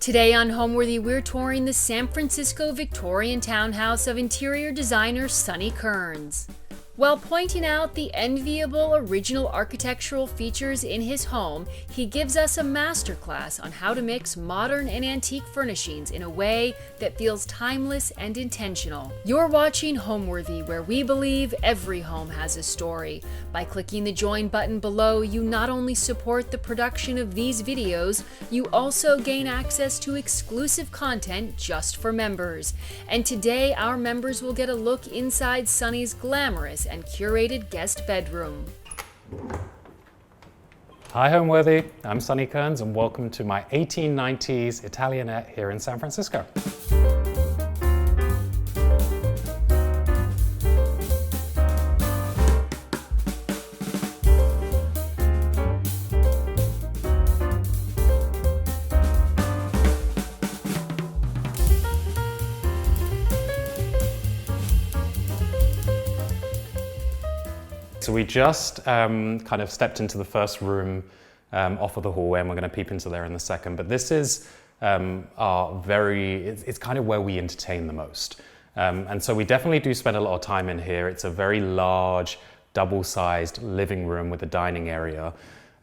Today on Homeworthy, we're touring the San Francisco Victorian townhouse of interior designer Sonny Kearns. While pointing out the enviable original architectural features in his home, he gives us a masterclass on how to mix modern and antique furnishings in a way that feels timeless and intentional. You're watching Homeworthy, where we believe every home has a story. By clicking the join button below, you not only support the production of these videos, you also gain access to exclusive content just for members. And today, our members will get a look inside Sonny's glamorous and curated guest bedroom. Hi Homeworthy, I'm Sonny Kearns and welcome to my 1890s Italianette here in San Francisco. So we just kind of stepped into the first room off of the hallway, and we're going to peep into there in a second. But this is it's kind of where we entertain the most. And so we definitely do spend a lot of time in here. It's a very large, double-sized living room with a dining area.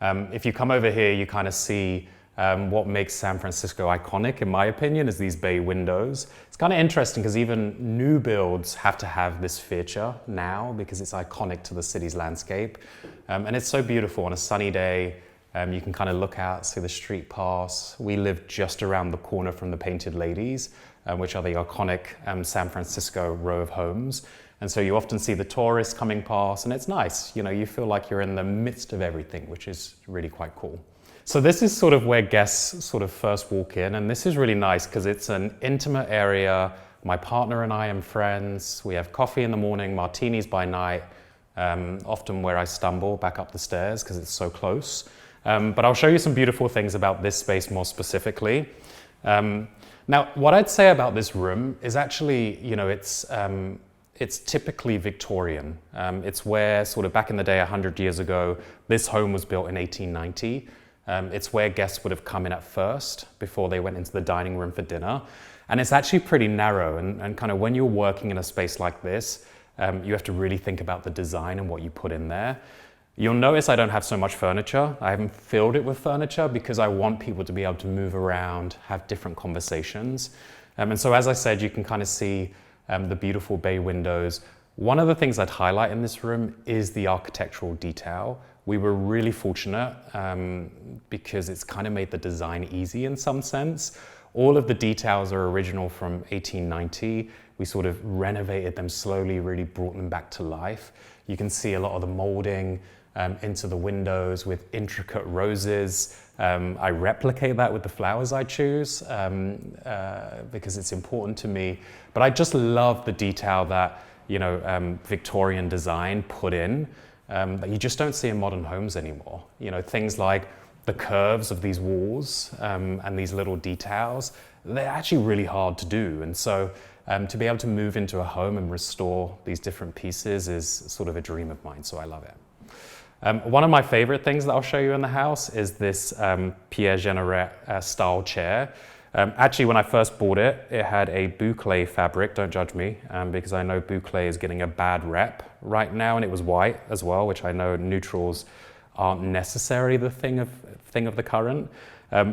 If you come over here, you kind of see what makes San Francisco iconic, in my opinion, is these bay windows. It's kind of interesting because even new builds have to have this feature now because it's iconic to the city's landscape. And it's so beautiful on a sunny day. You can kind of look out, see the street pass. We live just around the corner from the Painted Ladies, which are the iconic San Francisco row of homes. And so you often see the tourists coming past, and it's nice. You know, you feel like you're in the midst of everything, which is really quite cool. So this is sort of where guests sort of first walk in, and this is really nice because it's an intimate area. My partner and I am friends. We have coffee in the morning, martinis by night, often where I stumble back up the stairs because it's so close. But I'll show you some beautiful things about this space more specifically. Now, what I'd say about this room is actually, you know, it's typically Victorian. It's where sort of back in the day, 100 years ago, this home was built in 1890. It's where guests would have come in at first before they went into the dining room for dinner. And it's actually pretty narrow, and kind of when you're working in a space like this, you have to really think about the design and what you put in there. You'll notice I don't have so much furniture. I haven't filled it with furniture because I want people to be able to move around, have different conversations. And so as I said, you can kind of see the beautiful bay windows. One of the things I'd highlight in this room is the architectural detail. We were really fortunate because it's kind of made the design easy in some sense. All of the details are original from 1890. We sort of renovated them slowly, really brought them back to life. You can see a lot of the molding into the windows with intricate roses. I replicate that with the flowers I choose because it's important to me. But I just love the detail that, you know, Victorian design put in. That you just don't see in modern homes anymore. You know, things like the curves of these walls and these little details, they're actually really hard to do. And so to be able to move into a home and restore these different pieces is sort of a dream of mine, so I love it. One of my favorite things that I'll show you in the house is this Pierre Jeanneret style chair. Actually, when I first bought it, it had a boucle fabric, don't judge me, because I know boucle is getting a bad rep right now, and it was white as well, which I know neutrals aren't necessarily the thing of the current.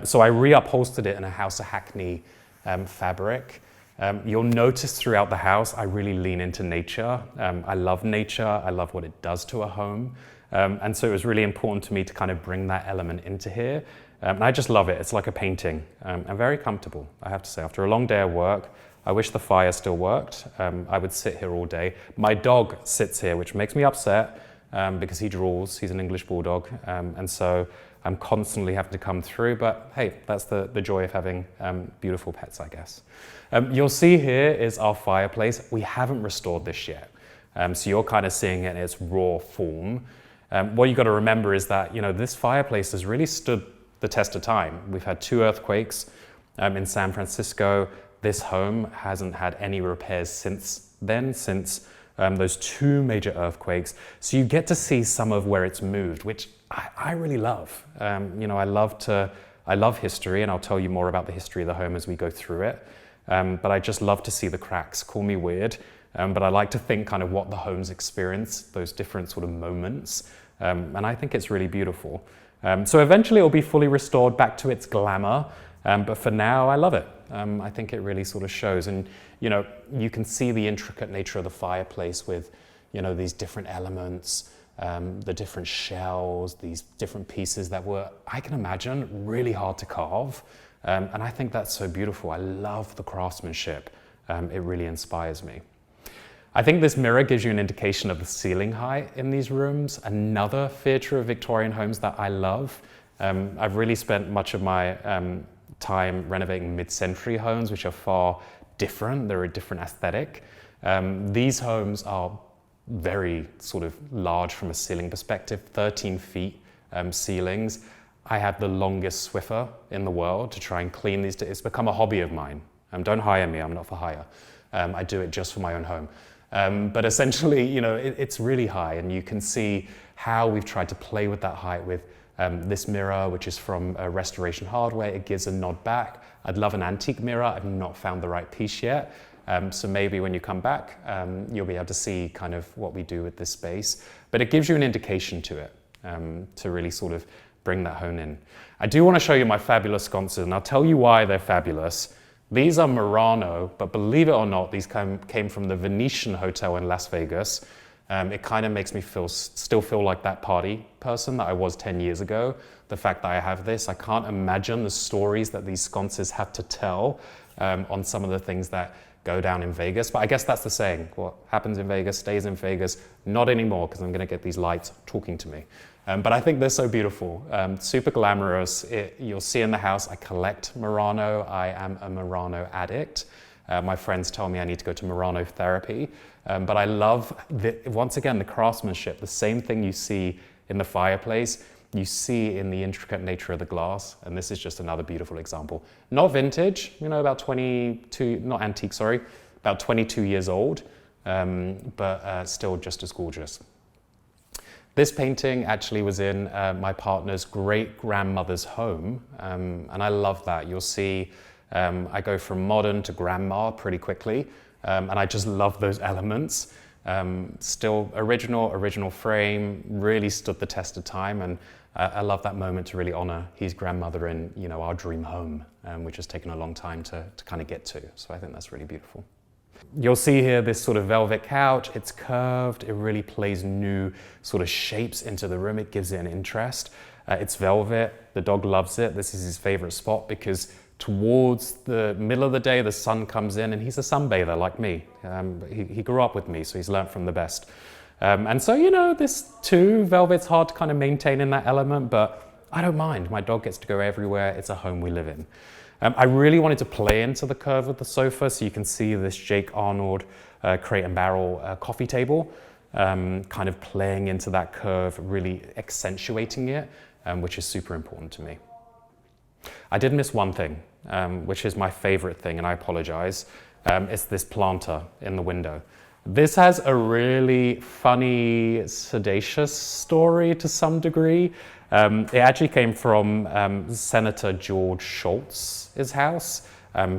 So I reupholstered it in a House of Hackney fabric. You'll notice throughout the house, I really lean into nature. I love nature, I love what it does to a home. And so it was really important to me to kind of bring that element into here. And I just love it. It's like a painting and very comfortable, I have to say. After a long day of work, I wish the fire still worked. I would sit here all day. My dog sits here, which makes me upset because he drools. He's an English bulldog. And so I'm constantly having to come through. But hey, that's the joy of having beautiful pets, I guess. You'll see here is our fireplace. We haven't restored this yet. So you're kind of seeing it in its raw form. What you've got to remember is that, you know, this fireplace has really stood the test of time. We've had 2 earthquakes in San Francisco. This home hasn't had any repairs since then, since those 2 major earthquakes. So you get to see some of where it's moved, which I really love. You know, I I love history, and I'll tell you more about the history of the home as we go through it. But I just love to see the cracks. Call me weird, but I like to think kind of what the homes experience, those different sort of moments. And I think it's really beautiful. So eventually it'll be fully restored back to its glamour. But for now, I love it. I think it really sort of shows. And, you know, you can see the intricate nature of the fireplace with, you know, these different elements, the different shells, these different pieces that were, I can imagine, really hard to carve. And I think that's so beautiful. I love the craftsmanship. It really inspires me. I think this mirror gives you an indication of the ceiling height in these rooms. Another feature of Victorian homes that I love. I've really spent much of my time renovating mid-century homes, which are far different. They're a different aesthetic. These homes are very sort of large from a ceiling perspective, 13 feet ceilings. I have the longest Swiffer in the world to try and clean these. It's become a hobby of mine. Don't hire me, I'm not for hire. I do it just for my own home. But essentially, you know, it's really high, and you can see how we've tried to play with that height with this mirror, which is from Restoration Hardware. It gives a nod back. I'd love an antique mirror. I've not found the right piece yet. So maybe when you come back, you'll be able to see kind of what we do with this space. But it gives you an indication to it, to really sort of bring that home in. I do want to show you my fabulous sconces, and I'll tell you why they're fabulous. These are Murano, but believe it or not, these came from the Venetian Hotel in Las Vegas. It kind of makes me still feel like that party person that I was 10 years ago. The fact that I have this, I can't imagine the stories that these sconces have to tell on some of the things that go down in Vegas. But I guess that's the saying. What happens in Vegas stays in Vegas. Not anymore, because I'm going to get these lights talking to me. But I think they're so beautiful, super glamorous. You'll see in the house, I collect Murano. I am a Murano addict. My friends tell me I need to go to Murano therapy. But I love, once again, the craftsmanship. The same thing you see in the fireplace, you see in the intricate nature of the glass. And this is just another beautiful example. Not vintage, you know, about 22, not antique, sorry, about 22 years old, but still just as gorgeous. This painting actually was in my partner's great-grandmother's home, and I love that. You'll see I go from modern to grandma pretty quickly, and I just love those elements. Still original frame, really stood the test of time, and I love that moment to really honor his grandmother in, you know, our dream home, which has taken a long time to kind of get to. So I think that's really beautiful. You'll see here this sort of velvet couch. It's curved. It really plays new sort of shapes into the room. It gives it an interest. It's velvet. The dog loves it. This is his favorite spot because towards the middle of the day, the sun comes in, and he's a sunbather like me. He grew up with me, so he's learned from the best. And so, you know, this too, velvet's hard to kind of maintain in that element, but I don't mind. My dog gets to go everywhere. It's a home we live in. I really wanted to play into the curve of the sofa, so you can see this Jake Arnold Crate and Barrel coffee table, kind of playing into that curve, really accentuating it, which is super important to me. I did miss one thing, which is my favorite thing, and I apologize. It's this planter in the window. This has a really funny, sedacious story to some degree. It actually came from Senator George Shultz's house.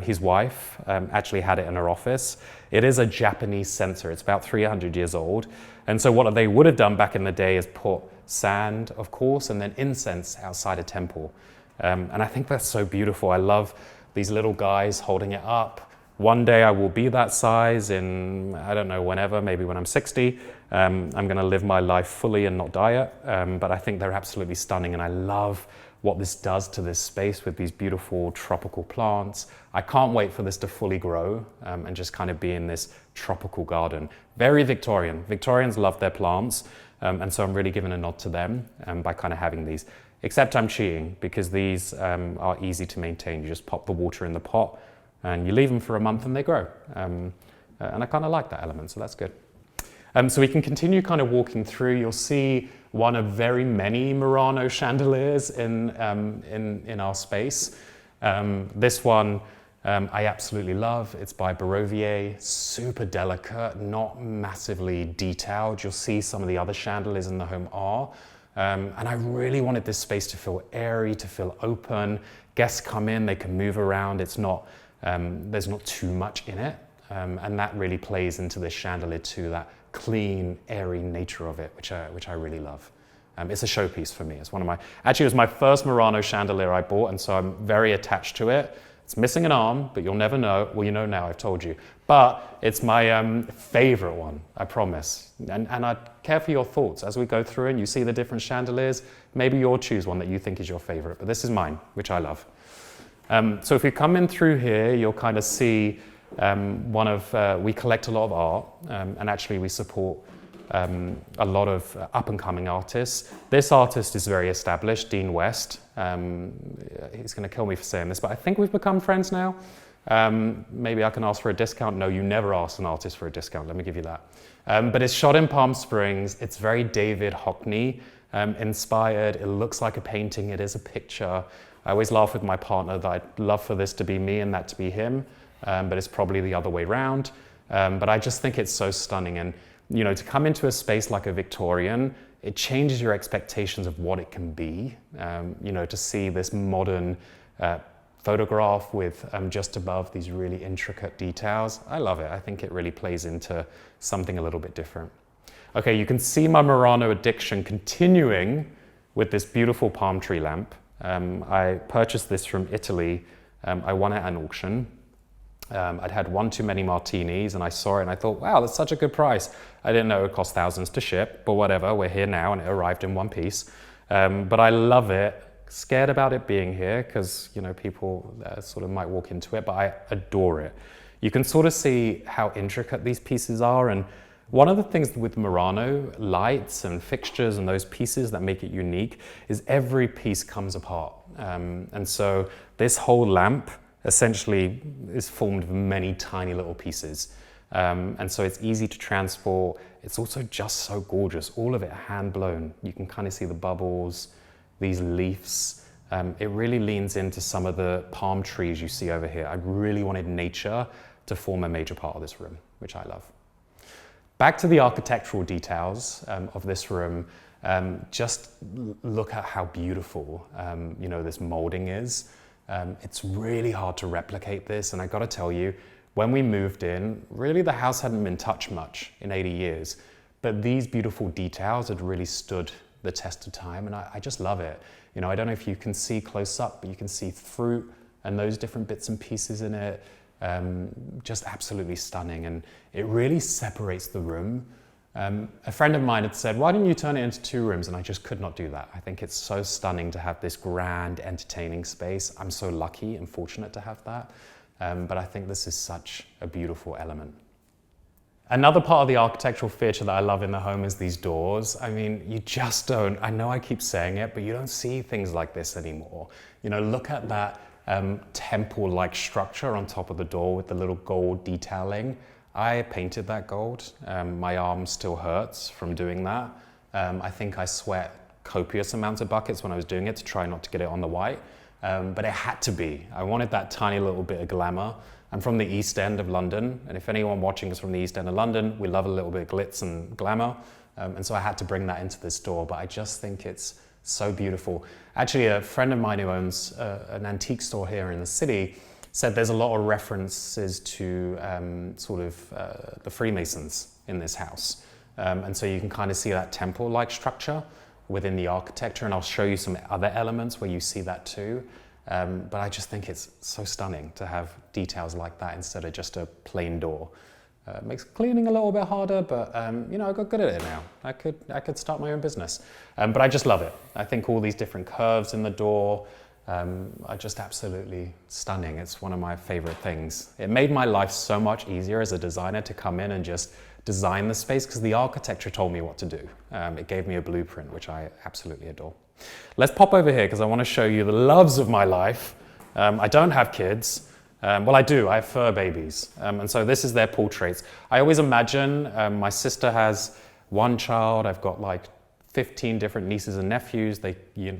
His wife actually had it in her office. It is a Japanese censer. It's about 300 years old. And so what they would have done back in the day is put sand, of course, and then incense outside a temple. And I think that's so beautiful. I love these little guys holding it up. One day I will be that size in, I don't know, whenever, maybe when I'm 60. I'm going to live my life fully and not diet. But I think they're absolutely stunning, and I love what this does to this space with these beautiful tropical plants. I can't wait for this to fully grow and just kind of be in this tropical garden. Very Victorian. Victorians love their plants, and so I'm really giving a nod to them by kind of having these. Except I'm cheating, because these are easy to maintain. You just pop the water in the pot, and you leave them for a month and they grow. And I kind of like that element, so that's good. So we can continue kind of walking through. You'll see one of very many Murano chandeliers in our space. This one I absolutely love. It's by Barovier, super delicate, not massively detailed. You'll see some of the other chandeliers in the home are. And I really wanted this space to feel airy, to feel open. Guests come in, they can move around. It's not, there's not too much in it. And that really plays into this chandelier too, that clean, airy nature of it, which I really love. It's a showpiece for me. It's one of my, actually it was my first Murano chandelier I bought, and so I'm very attached to it. It's missing an arm, but you'll never know. Well, you know now, I've told you. But it's my favorite one, I promise. And I'd care for your thoughts as we go through and you see the different chandeliers. Maybe you'll choose one that you think is your favorite, but this is mine, which I love. So if you come in through here, you'll kind of see we collect a lot of art, and actually we support a lot of up-and-coming artists. This artist is very established, Dean West. He's going to kill me for saying this, but I think we've become friends now. Maybe I can ask for a discount. No, you never ask an artist for a discount, let me give you that. But it's shot in Palm Springs. It's very David Hockney inspired. It looks like a painting. It is a picture. I always laugh with my partner that I'd love for this to be me and that to be him, but it's probably the other way around. But I just think it's so stunning. And you know, to come into a space like a Victorian, it changes your expectations of what it can be. You know, to see this modern photograph with just above these really intricate details. I love it. I think it really plays into something a little bit different. Okay, you can see my Murano addiction continuing with this beautiful palm tree lamp. I purchased this from Italy. I won it at an auction. I'd had one too many martinis and I saw it and I thought, wow, that's such a good price. I didn't know it would cost thousands to ship, but whatever, we're here now and it arrived in one piece. But I love it. Scared about it being here because, you know, people sort of might walk into it, but I adore it. You can sort of see how intricate these pieces are. And one of the things with Murano lights and fixtures and those pieces that make it unique is every piece comes apart. And so this whole lamp essentially is formed of many tiny little pieces. And so it's easy to transport. It's also just so gorgeous. All of it hand blown. You can kind of see the bubbles, these leaves. It really leans into some of the palm trees you see over here. I really wanted nature to form a major part of this room, which I love. Back to the architectural details of this room. Just look at how beautiful you know, this molding is. It's really hard to replicate this, and I gotta tell you, when we moved in, really the house hadn't been touched much in 80 years, but these beautiful details had really stood the test of time, and I just love it. You know, I don't know if you can see close up, but you can see fruit and those different bits and pieces in it. Just absolutely stunning, and it really separates the room. A friend of mine had said, why didn't you turn it into 2 rooms? And I just could not do that. I think it's so stunning to have this grand entertaining space. I'm so lucky and fortunate to have that. But I think this is such a beautiful element. Another part of the architectural feature that I love in the home is these doors. I mean, you just don't, I know I keep saying it, but you don't see things like this anymore. You know, look at that temple-like structure on top of the door with the little gold detailing. I painted that gold. My arm still hurts from doing that. I think I sweat copious amounts of buckets when I was doing it to try not to get it on the white. But it had to be. I wanted that tiny little bit of glamour. I'm from the East End of London, and if anyone watching is from the East End of London, we love a little bit of glitz and glamour. And so I had to bring that into this door, but I just think it's so beautiful. Actually, a friend of mine who owns an antique store here in the city said there's a lot of references to the Freemasons in this house. And so you can kind of see that temple-like structure within the architecture, and I'll show you some other elements where you see that too. But I just think it's so stunning to have details like that instead of just a plain door. Makes cleaning a little bit harder, but you know, I got good at it now. I could start my own business. But I just love it. I think all these different curves in the door are just absolutely stunning. It's one of my favorite things. It made my life so much easier as a designer to come in and just design the space because the architecture told me what to do. It gave me a blueprint, which I absolutely adore. Let's pop over here because I want to show you the loves of my life. I don't have kids. Well, I do. I have fur babies. And so this is their portraits. I always imagine my sister has one child. I've got like 15 different nieces and nephews. They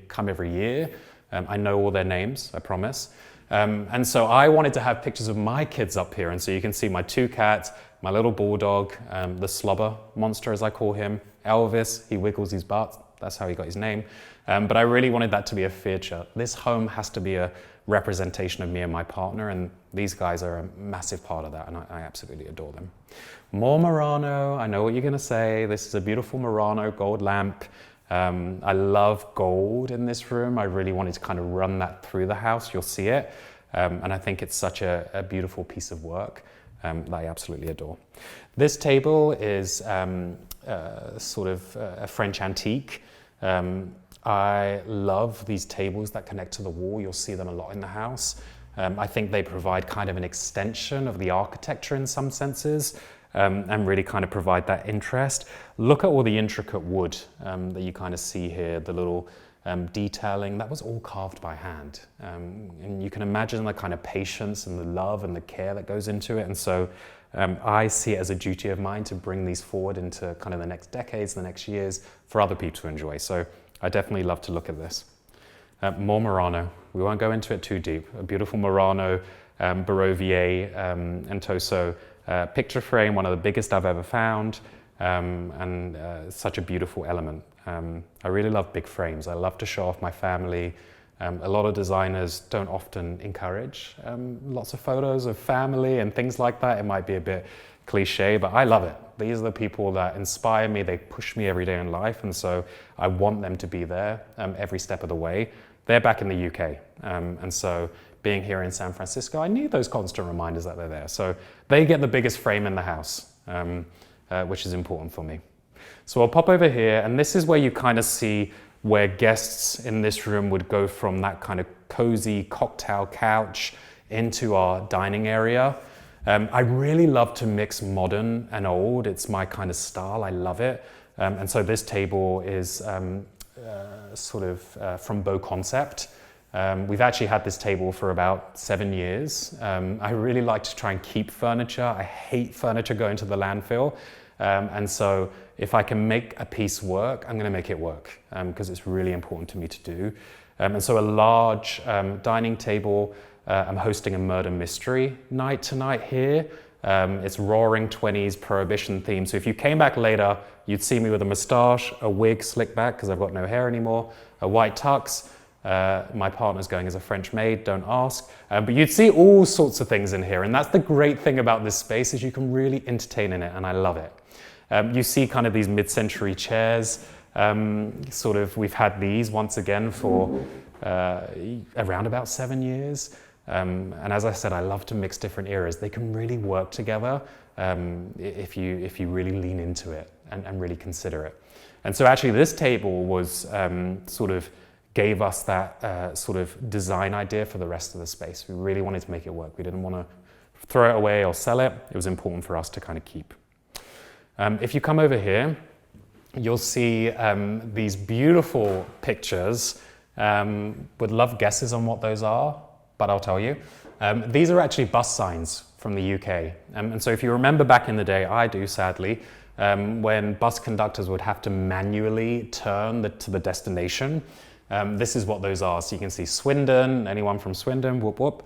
come every year. I know all their names, I promise. And so I wanted to have pictures of my kids up here. And so you can see my 2 cats, my little bulldog, the slobber monster as I call him, Elvis, he wiggles his butt. That's how he got his name. But I really wanted that to be a feature. This home has to be a representation of me and my partner, and these guys are a massive part of that, and I absolutely adore them. More Murano. I know what you're going to say. This is a beautiful Murano gold lamp. I love gold in this room. I really wanted to kind of run that through the house. You'll see it. And I think it's such a beautiful piece of work that I absolutely adore. This table is sort of a French antique. I love these tables that connect to the wall. You'll see them a lot in the house. I think they provide kind of an extension of the architecture in some senses, and really kind of provide that interest. Look at all the intricate wood that you kind of see here, the little detailing. That was all carved by hand. And you can imagine the kind of patience and the love and the care that goes into it. And so I see it as a duty of mine to bring these forward into kind of the next decades, the next years, for other people to enjoy. So I definitely love to look at this. More Murano. We won't go into it too deep. A beautiful Murano Barovier Entoso picture frame, one of the biggest I've ever found, and such a beautiful element. I really love big frames. I love to show off my family. A lot of designers don't often encourage lots of photos of family and things like that. It might be a bit cliche, but I love it. These are the people that inspire me. They push me every day in life, and so I want them to be there every step of the way. They're back in the UK, and so being here in San Francisco, I need those constant reminders that they're there. So they get the biggest frame in the house, which is important for me. So I'll pop over here, and this is where you kind of see where guests in this room would go from that kind of cozy cocktail couch into our dining area. I really love to mix modern and old. It's my kind of style. I love it. And so this table is sort of from Beau Concept. We've actually had this table for about 7 years. I really like to try and keep furniture. I hate furniture going to the landfill. And so if I can make a piece work, I'm going to make it work because it's really important to me to do. And so a large dining table. I'm hosting a murder mystery night tonight here. It's roaring 20s prohibition theme. So if you came back later, you'd see me with a mustache, a wig slicked back because I've got no hair anymore, a white tux. My partner's going as a French maid, don't ask. But you'd see all sorts of things in here. And that's the great thing about this space is you can really entertain in it, and I love it. You see kind of these mid-century chairs. Sort of, we've had these once again for around about 7 years. And as I said, I love to mix different eras. They can really work together if you really lean into it and really consider it. And so actually this table was sort of gave us that sort of design idea for the rest of the space. We really wanted to make it work. We didn't want to throw it away or sell it. It was important for us to kind of keep. If you come over here, you'll see these beautiful pictures. Would love guesses on what those are, but I'll tell you. These are actually bus signs from the UK. And so if you remember back in the day, I do sadly, when bus conductors would have to manually turn to the destination, this is what those are. So you can see Swindon, anyone from Swindon, whoop whoop,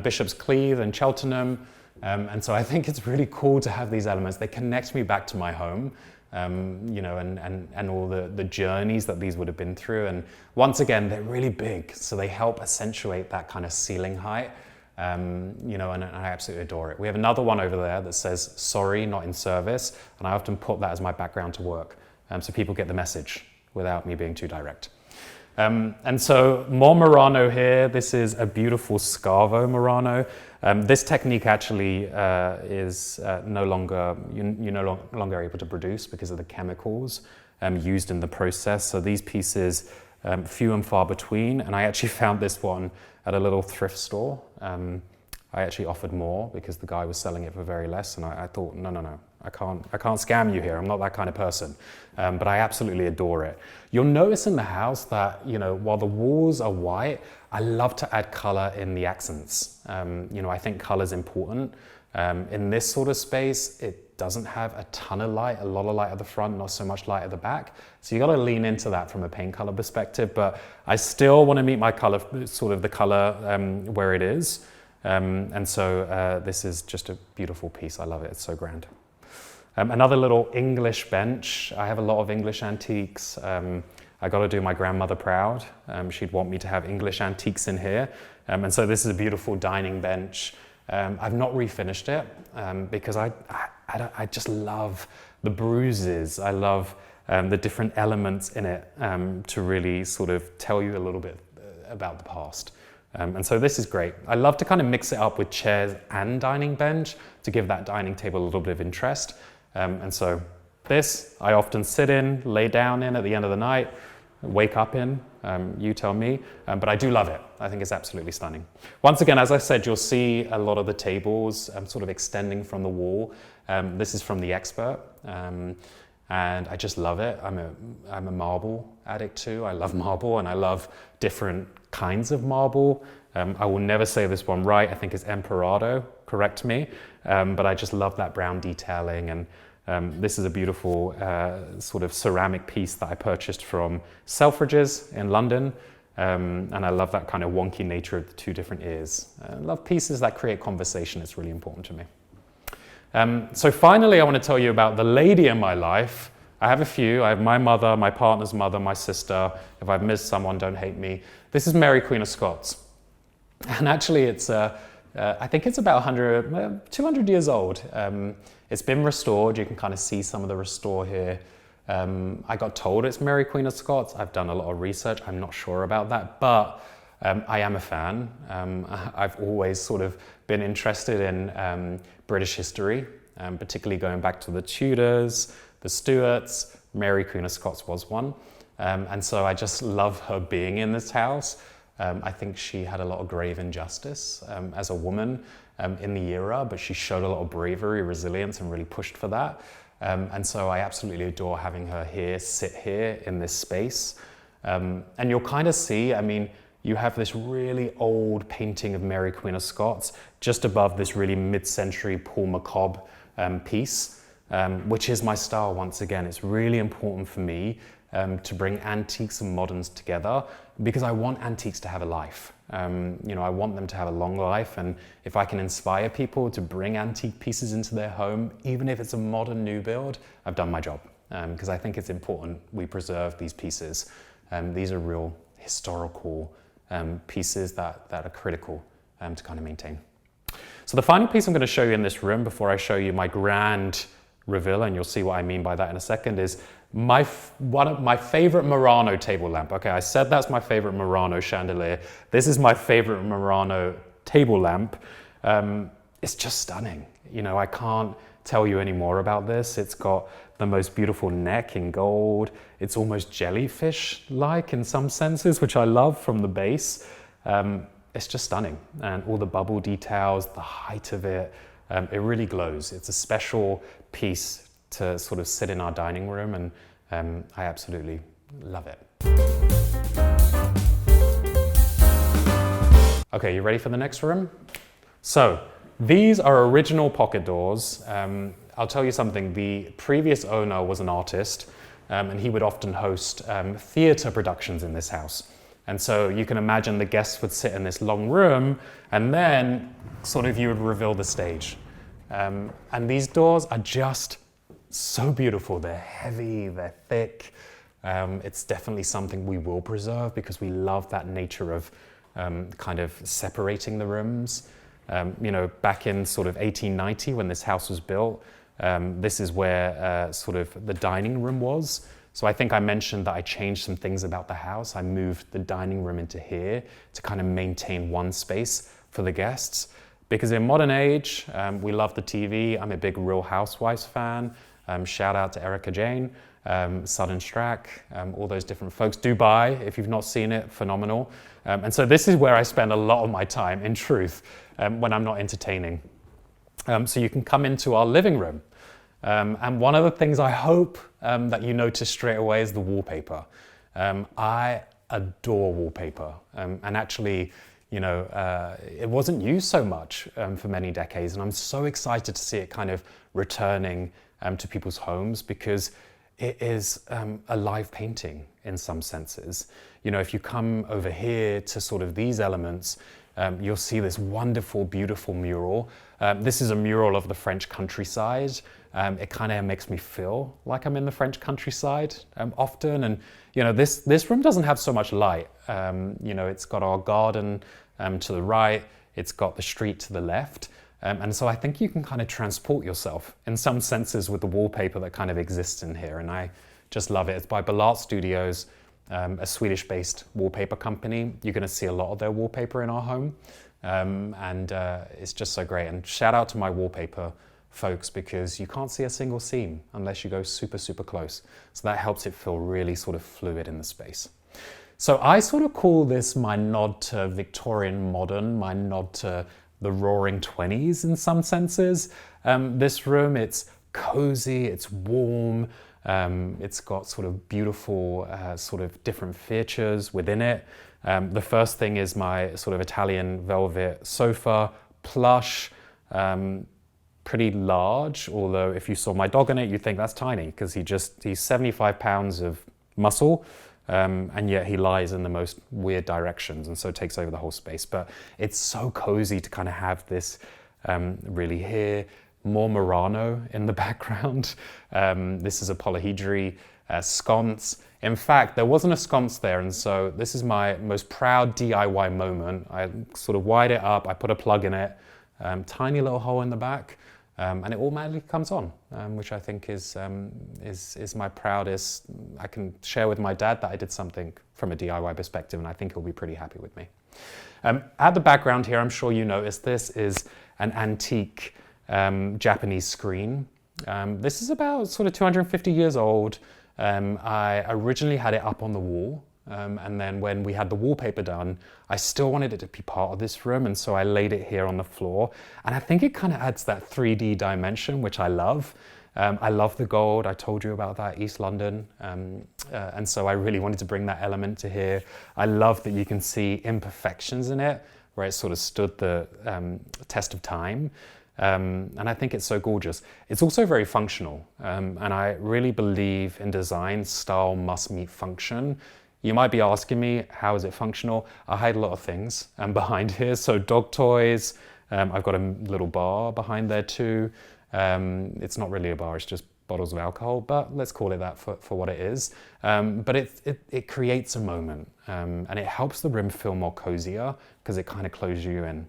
Bishop's Cleeve and Cheltenham. And so I think it's really cool to have these elements. They connect me back to my home, you know, and all the journeys that these would have been through. And once again, they're really big, so they help accentuate that kind of ceiling height, you know, and I absolutely adore it. We have another one over there that says, sorry, not in service, and I often put that as my background to work, so people get the message without me being too direct. And so more Murano here. This is a beautiful Scavo Murano. This technique actually is no longer, you're no longer able to produce because of the chemicals used in the process. So these pieces, few and far between. And I actually found this one at a little thrift store. I actually offered more because the guy was selling it for very less. And I thought, no, I can't scam you here. I'm not that kind of person. But I absolutely adore it. You'll notice in the house that, you know, while the walls are white, I love to add color in the accents. You know, I think color is important. In this sort of space, it doesn't have a ton of light, a lot of light at the front, not so much light at the back. So you got to lean into that from a paint color perspective. But I still want to meet my color, sort of the color where it is. And so this is just a beautiful piece. I love it. It's so grand. Another little English bench. I have a lot of English antiques. I got to do my grandmother proud. She'd want me to have English antiques in here. And so this is a beautiful dining bench. I've not refinished it because I just love the bruises. I love the different elements in it to really sort of tell you a little bit about the past. And so this is great. I love to kind of mix it up with chairs and dining bench to give that dining table a little bit of interest. And so this I often sit in, lay down in at the end of the night, wake up in, you tell me, but I do love it. I think it's absolutely stunning. Once again, as I said, you'll see a lot of the tables sort of extending from the wall. This is from the Expert, and I just love it. I'm a marble addict too. I love marble and I love different kinds of marble. I will never say this one right. I think it's Emperado, correct me. But I just love that brown detailing, and this is a beautiful sort of ceramic piece that I purchased from Selfridges in London. And I love that kind of wonky nature of the two different ears. I love pieces that create conversation. It's really important to me. So finally, I want to tell you about the lady in my life. I have a few. I have my mother, my partner's mother, my sister. If I've missed someone, don't hate me. This is Mary, Queen of Scots. And actually, it's I think it's about 200 years old. It's been restored. You can kind of see some of the restore here. I got told it's Mary, Queen of Scots. I've done a lot of research. I'm not sure about that, but I am a fan. I've always sort of been interested in British history, particularly going back to the Tudors, the Stuarts. Mary, Queen of Scots was one. And so I just love her being in this house. I think she had a lot of grave injustice as a woman in the era, but she showed a lot of bravery, resilience, and really pushed for that. And so I absolutely adore having her here, sit here in this space. And you'll kind of see, I mean, you have this really old painting of Mary, Queen of Scots, just above this really mid-century Paul McCobb piece, which is my style once again. It's really important for me to bring antiques and moderns together because I want antiques to have a life. You know, I want them to have a long life, and if I can inspire people to bring antique pieces into their home, even if it's a modern new build, I've done my job, because I think it's important we preserve these pieces. These are real historical pieces that are critical to kind of maintain. So the final piece I'm going to show you in this room before I show you my grand reveal, and you'll see what I mean by that in a second, is one of my favorite Murano table lamp. Okay, I said that's my favorite Murano chandelier. This is my favorite Murano table lamp. It's just stunning. You know, I can't tell you any more about this. It's got the most beautiful neck in gold. It's almost jellyfish-like in some senses, which I love from the base. It's just stunning. And all the bubble details, the height of it, it really glows. It's a special piece to sort of sit in our dining room, and I absolutely love it. Okay, you ready for the next room? So these are original pocket doors. I'll tell you something, the previous owner was an artist, and he would often host theatre productions in this house. And so you can imagine the guests would sit in this long room, and then sort of you would reveal the stage. And these doors are just so beautiful. They're heavy, they're thick. It's definitely something we will preserve because we love that nature of kind of separating the rooms. You know, back in sort of 1890 when this house was built, this is where sort of the dining room was. So I think I mentioned that I changed some things about the house. I moved the dining room into here to kind of maintain one space for the guests. Because in modern age, we love the TV. I'm a big Real Housewives fan. Shout out to Erica Jane, Sudden Strack, all those different folks. Dubai, if you've not seen it, phenomenal. And so this is where I spend a lot of my time, in truth, when I'm not entertaining. So you can come into our living room. And one of the things I hope that you notice straight away is the wallpaper. I adore wallpaper. And actually, you know, it wasn't used so much for many decades. And I'm so excited to see it kind of returning to people's homes because it is a live painting in some senses. You know, if you come over here to sort of these elements, you'll see this wonderful, beautiful mural. This is a mural of the French countryside. It kind of makes me feel like I'm in the French countryside often. And, you know, this room doesn't have so much light. You know, it's got our garden to the right. It's got the street to the left. And so I think you can kind of transport yourself in some senses with the wallpaper that kind of exists in here. And I just love it. It's by Ballart Studios, a Swedish-based wallpaper company. You're going to see a lot of their wallpaper in our home. It's just so great. And shout out to my wallpaper folks, because you can't see a single seam unless you go super, super close. So that helps it feel really sort of fluid in the space. So I sort of call this my nod to Victorian modern, my nod to the roaring 20s in some senses. This room, it's cozy, it's warm, it's got sort of beautiful sort of different features within it. The first thing is my sort of Italian velvet sofa, plush, pretty large, although if you saw my dog in it, you'd think that's tiny, because he's 75 pounds of muscle, and yet he lies in the most weird directions, and so takes over the whole space. But it's so cozy to kind of have this really here, more Murano in the background. This is a polyhedry sconce. In fact, there wasn't a sconce there, and so this is my most proud DIY moment. I sort of wide it up, I put a plug in it, tiny little hole in the back, and it automatically comes on, which I think is my proudest. I can share with my dad that I did something from a DIY perspective, and I think he'll be pretty happy with me. At the background here, I'm sure you noticed, this is an antique Japanese screen. This is about sort of 250 years old. I originally had it up on the wall, and then when we had the wallpaper done, I still wanted it to be part of this room, and so I laid it here on the floor. And I think it kind of adds that 3D dimension, which I love. I love the gold. I told you about that, East London. And so I really wanted to bring that element to here. I love that you can see imperfections in it, where it sort of stood the test of time. And I think it's so gorgeous. It's also very functional. And I really believe in design, style must meet function. You might be asking me, how is it functional? I hide a lot of things behind here. So dog toys, I've got a little bar behind there too. It's not really a bar, it's just bottles of alcohol, but let's call it that for what it is. But it creates a moment, and it helps the room feel more cozier because it kind of closes you in,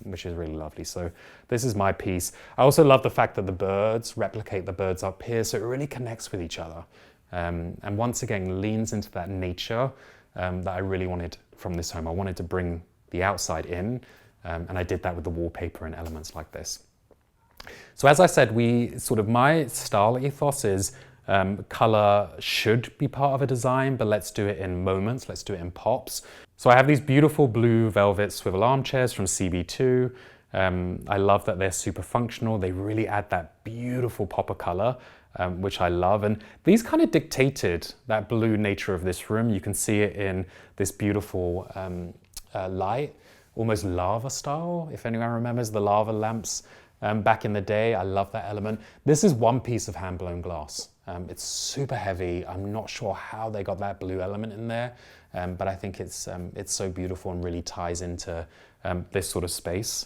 which is really lovely. So this is my piece. I also love the fact that the birds replicate the birds up here, so it really connects with each other. And once again, leans into that nature that I really wanted from this home. I wanted to bring the outside in, and I did that with the wallpaper and elements like this. So as I said, my style ethos is color should be part of a design, but let's do it in moments, let's do it in pops. So I have these beautiful blue velvet swivel armchairs from CB2. I love that they're super functional. They really add that beautiful pop of color, which I love. And these kind of dictated that blue nature of this room. You can see it in this beautiful light, almost lava style, if anyone remembers the lava lamps. Back in the day, I love that element. This is one piece of hand-blown glass. It's super heavy. I'm not sure how they got that blue element in there, but I think it's so beautiful and really ties into this sort of space.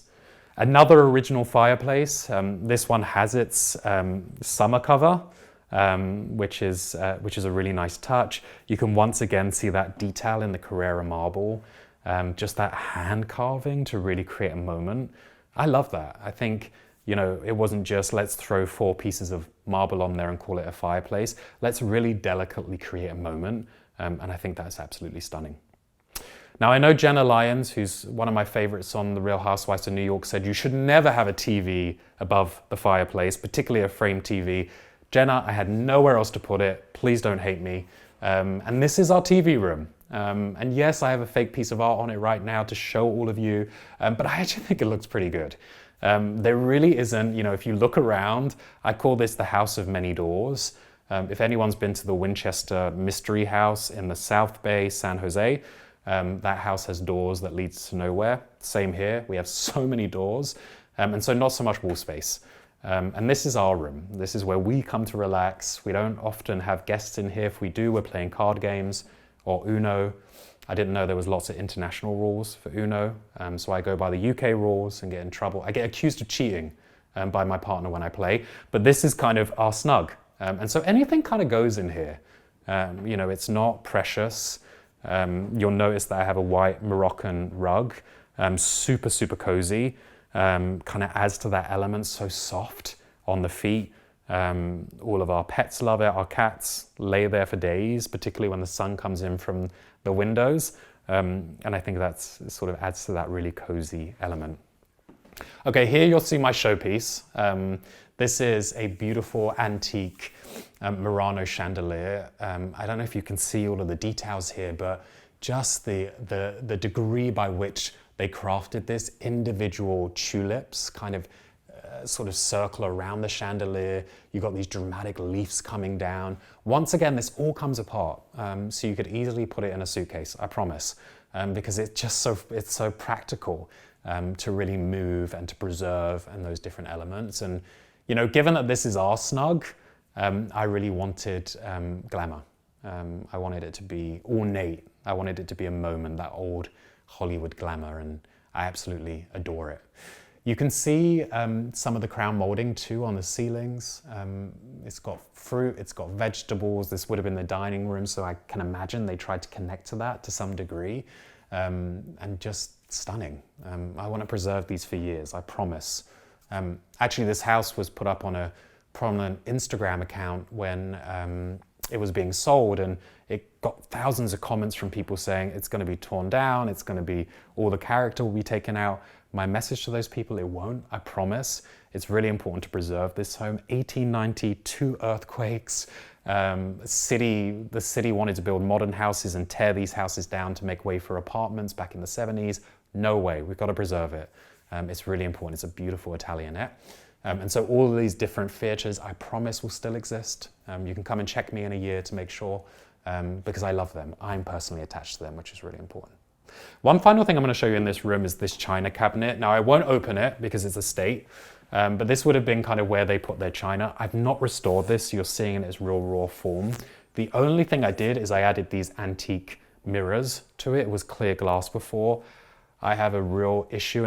Another original fireplace. This one has its summer cover, which is a really nice touch. You can once again see that detail in the Carrara marble, just that hand carving to really create a moment. I love that. I think, you know, it wasn't just let's throw 4 pieces of marble on there and call it a fireplace. Let's really delicately create a moment, and I think that's absolutely stunning. Now, I know Jenna Lyons, who's one of my favorites on The Real Housewives of New York, said you should never have a TV above the fireplace, particularly a frame TV. Jenna, I had nowhere else to put it. Please don't hate me. And this is our TV room. And yes, I have a fake piece of art on it right now to show all of you, but I actually think it looks pretty good. There really isn't, you know, if you look around, I call this the house of many doors. If anyone's been to the Winchester Mystery House in the South Bay, San Jose, that house has doors that leads to nowhere. Same here, we have so many doors, and so not so much wall space. And this is our room. This is where we come to relax. We don't often have guests in here. If we do, we're playing card games or Uno. I didn't know there was lots of international rules for Uno, so I go by the UK rules and get in trouble. I get accused of cheating by my partner when I play, but this is kind of our snug. And so anything kind of goes in here. You know, it's not precious. You'll notice that I have a white Moroccan rug, super, super cozy, kind of adds to that element, so soft on the feet. All of our pets love it. Our cats lay there for days, particularly when the sun comes in from the windows. And I think that's sort of adds to that really cozy element. Okay, here you'll see my showpiece. This is a beautiful antique Murano chandelier. I don't know if you can see all of the details here, but just the degree by which they crafted this, individual tulips kind of sort of circle around the chandelier. You've got these dramatic leaves coming down. Once again, this all comes apart, so you could easily put it in a suitcase, I promise, because it's just it's so practical to really move and to preserve and those different elements. And you know, given that this is our snug, I really wanted glamour. I wanted it to be ornate. I wanted it to be a moment, that old Hollywood glamour, and I absolutely adore it. You can see some of the crown molding too on the ceilings. It's got fruit, it's got vegetables. This would have been the dining room, so I can imagine they tried to connect to that to some degree. And just stunning. I want to preserve these for years, I promise. Actually, this house was put up on a prominent Instagram account when it was being sold, and it got thousands of comments from people saying it's going to be torn down, it's going to be, all the character will be taken out. My message to those people, it won't, I promise. It's really important to preserve this home. 1892 earthquakes. The city wanted to build modern houses and tear these houses down to make way for apartments back in the 70s. No way, we've got to preserve it. It's really important. It's a beautiful Italianette. And so all of these different features, I promise, will still exist. You can come and check me in a year to make sure, because I love them. I'm personally attached to them, which is really important. One final thing I'm going to show you in this room is this china cabinet. Now, I won't open it because it's a state, but this would have been kind of where they put their china. I've not restored this, so you're seeing it in its real raw form. The only thing I did is I added these antique mirrors to it. It was clear glass before. I have a real issue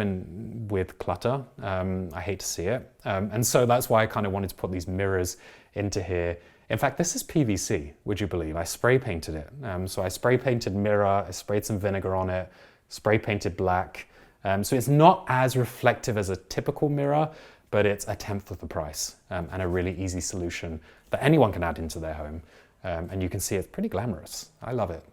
with clutter. I hate to see it. And so that's why I kind of wanted to put these mirrors into here. In fact, this is PVC, would you believe? I spray painted it. So I spray painted mirror, I sprayed some vinegar on it, spray painted black. So it's not as reflective as a typical mirror, but it's 1/10 of the price and a really easy solution that anyone can add into their home. And you can see it's pretty glamorous. I love it.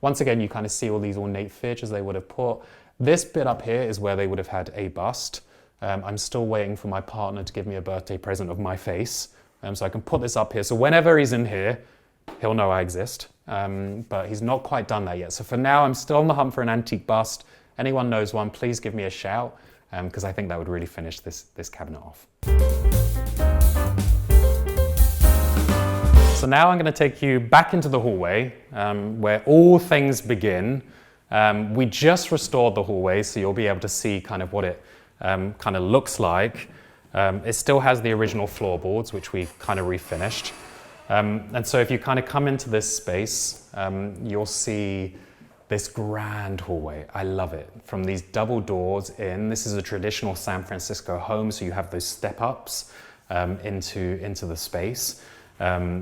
Once again, you kind of see all these ornate features they would have put. This bit up here is where they would have had a bust. I'm still waiting for my partner to give me a birthday present of my face. So I can put this up here. So whenever he's in here, he'll know I exist. But he's not quite done that yet. So for now, I'm still on the hunt for an antique bust. Anyone knows one, please give me a shout, because I think that would really finish this cabinet off. So now I'm going to take you back into the hallway, where all things begin. We just restored the hallway, so you'll be able to see kind of what it kind of looks like. It still has the original floorboards, which we kind of refinished. And so if you kind of come into this space, you'll see this grand hallway. I love it. From these double doors in, this is a traditional San Francisco home, so you have those step-ups into the space.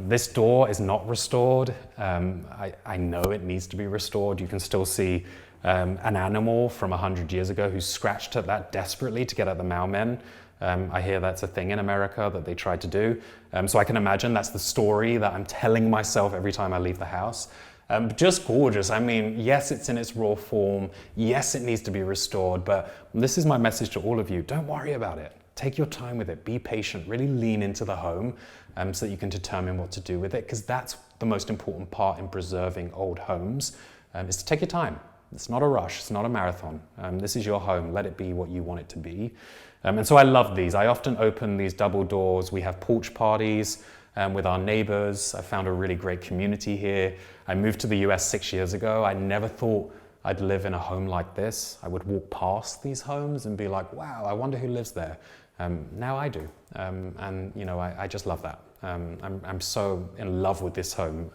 This door is not restored. I know it needs to be restored. You can still see an animal from 100 years ago who scratched at that desperately to get at the mailmen. I hear that's a thing in America that they tried to do. So I can imagine that's the story that I'm telling myself every time I leave the house. Just gorgeous. I mean, yes, it's in its raw form. Yes, it needs to be restored. But this is my message to all of you. Don't worry about it. Take your time with it. Be patient. Really lean into the home so that you can determine what to do with it, because that's the most important part in preserving old homes, is to take your time. It's not a rush. It's not a marathon. This is your home. Let it be what you want it to be. And so I love these. I often open these double doors. We have porch parties with our neighbors. I found a really great community here. I moved to the US 6 years ago. I never thought I'd live in a home like this. I would walk past these homes and be like, wow, I wonder who lives there. Now I do. And you know, I just love that. I'm so in love with this home,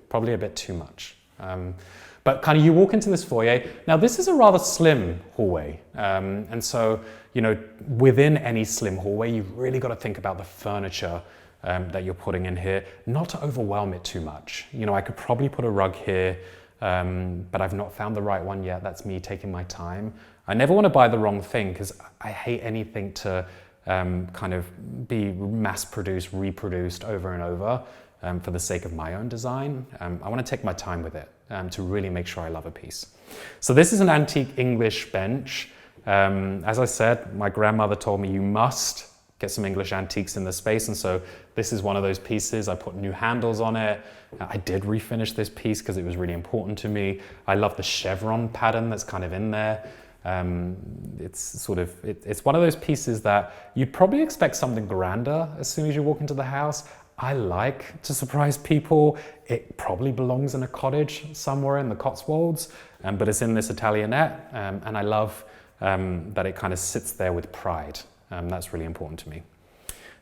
probably a bit too much. But kind of you walk into this foyer. Now this is a rather slim hallway. And so, you know, within any slim hallway, you've really got to think about the furniture that you're putting in here, not to overwhelm it too much. You know, I could probably put a rug here, but I've not found the right one yet. That's me taking my time. I never want to buy the wrong thing because I hate anything to kind of be mass-produced, reproduced over and over for the sake of my own design. I want to take my time with it to really make sure I love a piece. So this is an antique English bench. As I said, my grandmother told me you must get some English antiques in the space, and so this is one of those pieces. I put new handles on it. I did refinish this piece because it was really important to me. I love the chevron pattern that's kind of in there. It's one of those pieces that you'd probably expect something grander as soon as you walk into the house. I like to surprise people. It probably belongs in a cottage somewhere in the Cotswolds, but it's in this Italianette, and I love that it kind of sits there with pride. That's really important to me.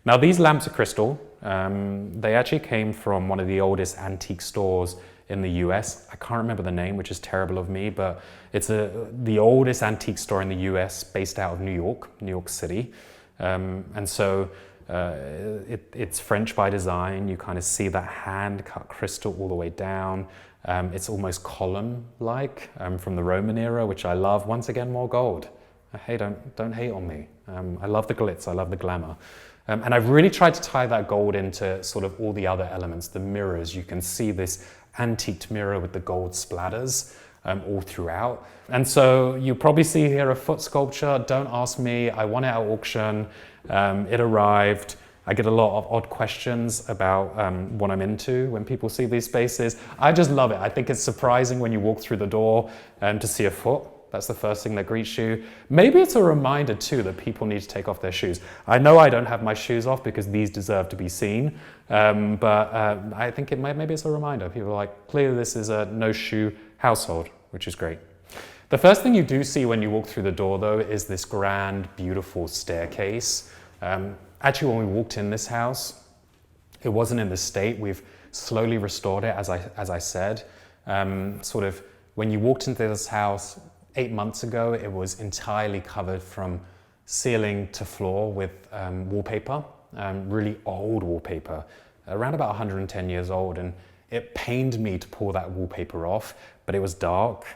Now these lamps are crystal. They actually came from one of the oldest antique stores in the US. I can't remember the name, which is terrible of me, but it's the oldest antique store in the US based out of New York City. And so it's French by design. You kind of see that hand cut crystal all the way down. It's almost column-like from the Roman era, which I love. Once again, more gold. Hey, don't hate on me. I love the glitz, I love the glamour. And I've really tried to tie that gold into sort of all the other elements, the mirrors. You can see this antiqued mirror with the gold splatters all throughout. And so you probably see here a foot sculpture. Don't ask me, I won it at auction. It arrived. I get a lot of odd questions about what I'm into when people see these spaces. I just love it. I think it's surprising when you walk through the door to see a foot. That's the first thing that greets you. Maybe it's a reminder too that people need to take off their shoes. I know I don't have my shoes off because these deserve to be seen, but I think maybe it's a reminder. People are like, clearly this is a no shoe household, which is great. The first thing you do see when you walk through the door though is this grand, beautiful staircase. Actually, when we walked in this house, it wasn't in this state. We've slowly restored it, as I said. Sort of when you walked into this house 8 months ago, it was entirely covered from ceiling to floor with wallpaper, really old wallpaper, around about 110 years old. And it pained me to pull that wallpaper off, but it was dark.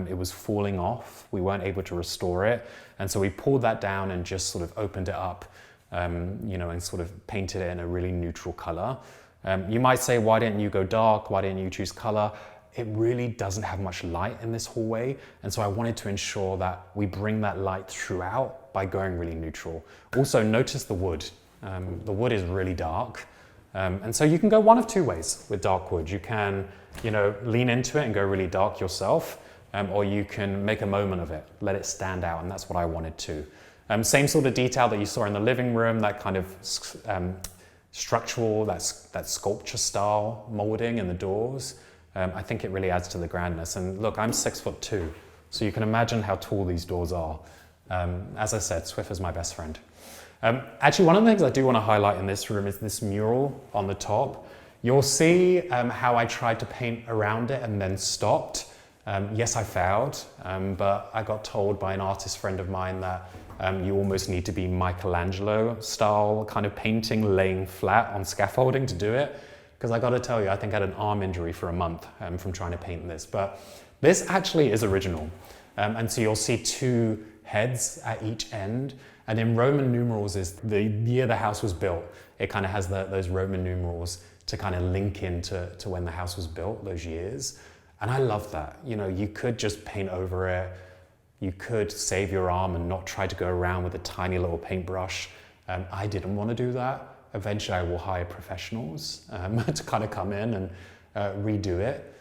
It was falling off. We weren't able to restore it. And so we pulled that down and just sort of opened it up, and sort of painted it in a really neutral color. You might say, why didn't you go dark? Why didn't you choose color? It really doesn't have much light in this hallway. And so I wanted to ensure that we bring that light throughout by going really neutral. Also notice the wood. The wood is really dark. And so you can go one of two ways with dark wood. You can, lean into it and go really dark yourself, or you can make a moment of it, let it stand out. And that's what I wanted to. Same sort of detail that you saw in the living room, that kind of structural, that sculpture style molding in the doors. I think it really adds to the grandness. And look, I'm 6'2", so you can imagine how tall these doors are. As I said, Swiffer's my best friend. Actually, one of the things I do want to highlight in this room is this mural on the top. You'll see how I tried to paint around it and then stopped. Yes, I failed, but I got told by an artist friend of mine that you almost need to be Michelangelo style kind of painting, laying flat on scaffolding to do it. Because I got to tell you, I think I had an arm injury for a month from trying to paint this. But this actually is original. And so you'll see two heads at each end. And in Roman numerals is the year the house was built. It kind of has those Roman numerals to kind of link into when the house was built, those years. And I love that. You could just paint over it. You could save your arm and not try to go around with a tiny little paintbrush. I didn't want to do that. Eventually I will hire professionals to kind of come in and redo it.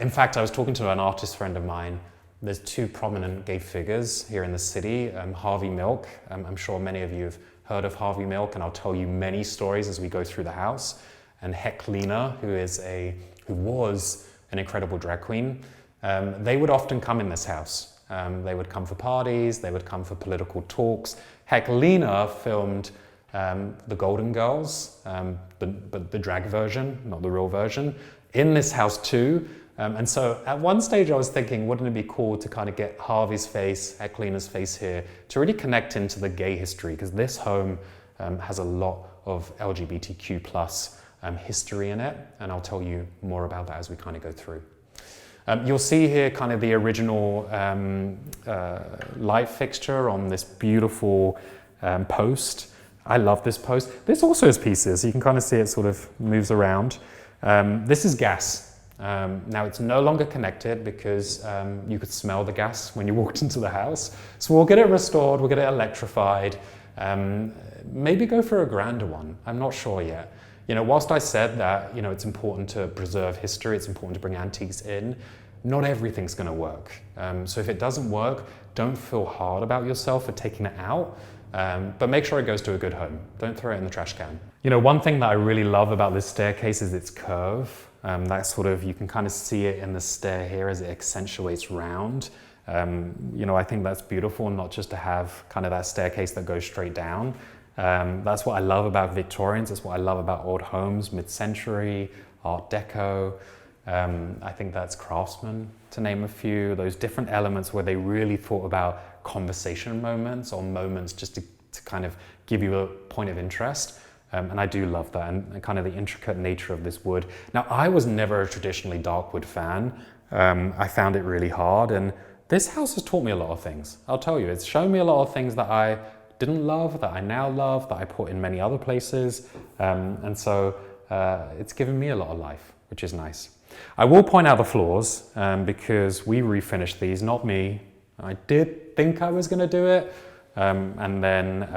In fact, I was talking to an artist friend of mine. There's two prominent gay figures here in the city, Harvey Milk. I'm sure many of you have heard of Harvey Milk, and I'll tell you many stories as we go through the house. And Heklina, who was an incredible drag queen. They would often come in this house. They would come for parties, they would come for political talks. Heklina filmed the Golden Girls, but the drag version, not the real version, in this house too. And so at one stage I was thinking, wouldn't it be cool to kind of get Harvey's face, Eklina's face here, to really connect into the gay history, because this home has a lot of LGBTQ plus history in it, and I'll tell you more about that as we kind of go through. You'll see here kind of the original light fixture on this beautiful post. I love this post. This also has pieces. You can kind of see it sort of moves around. This is gas. Now it's no longer connected because you could smell the gas when you walked into the house. So we'll get it restored, we'll get it electrified. Maybe go for a grander one. I'm not sure yet. You know, whilst I said that, you know, it's important to preserve history, it's important to bring antiques in, not everything's going to work. So if it doesn't work, don't feel hard about yourself for taking it out. But make sure it goes to a good home. Don't throw it in the trash can. You know, one thing that I really love about this staircase is its curve. That sort of, you can kind of see it in the stair here as it accentuates round. You know, I think that's beautiful, not just to have kind of that staircase that goes straight down. That's what I love about Victorians. That's what I love about old homes, mid-century, Art Deco. I think that's Craftsman, to name a few. Those different elements where they really thought about conversation moments or moments just to kind of give you a point of interest. And I do love that, and kind of the intricate nature of this wood. Now, I was never a traditionally dark wood fan. I found it really hard, and this house has taught me a lot of things. I'll tell you, it's shown me a lot of things that I didn't love, that I now love, that I put in many other places. And so it's given me a lot of life, which is nice. I will point out the flaws because we refinished these, not me. I did think I was going to do it, and then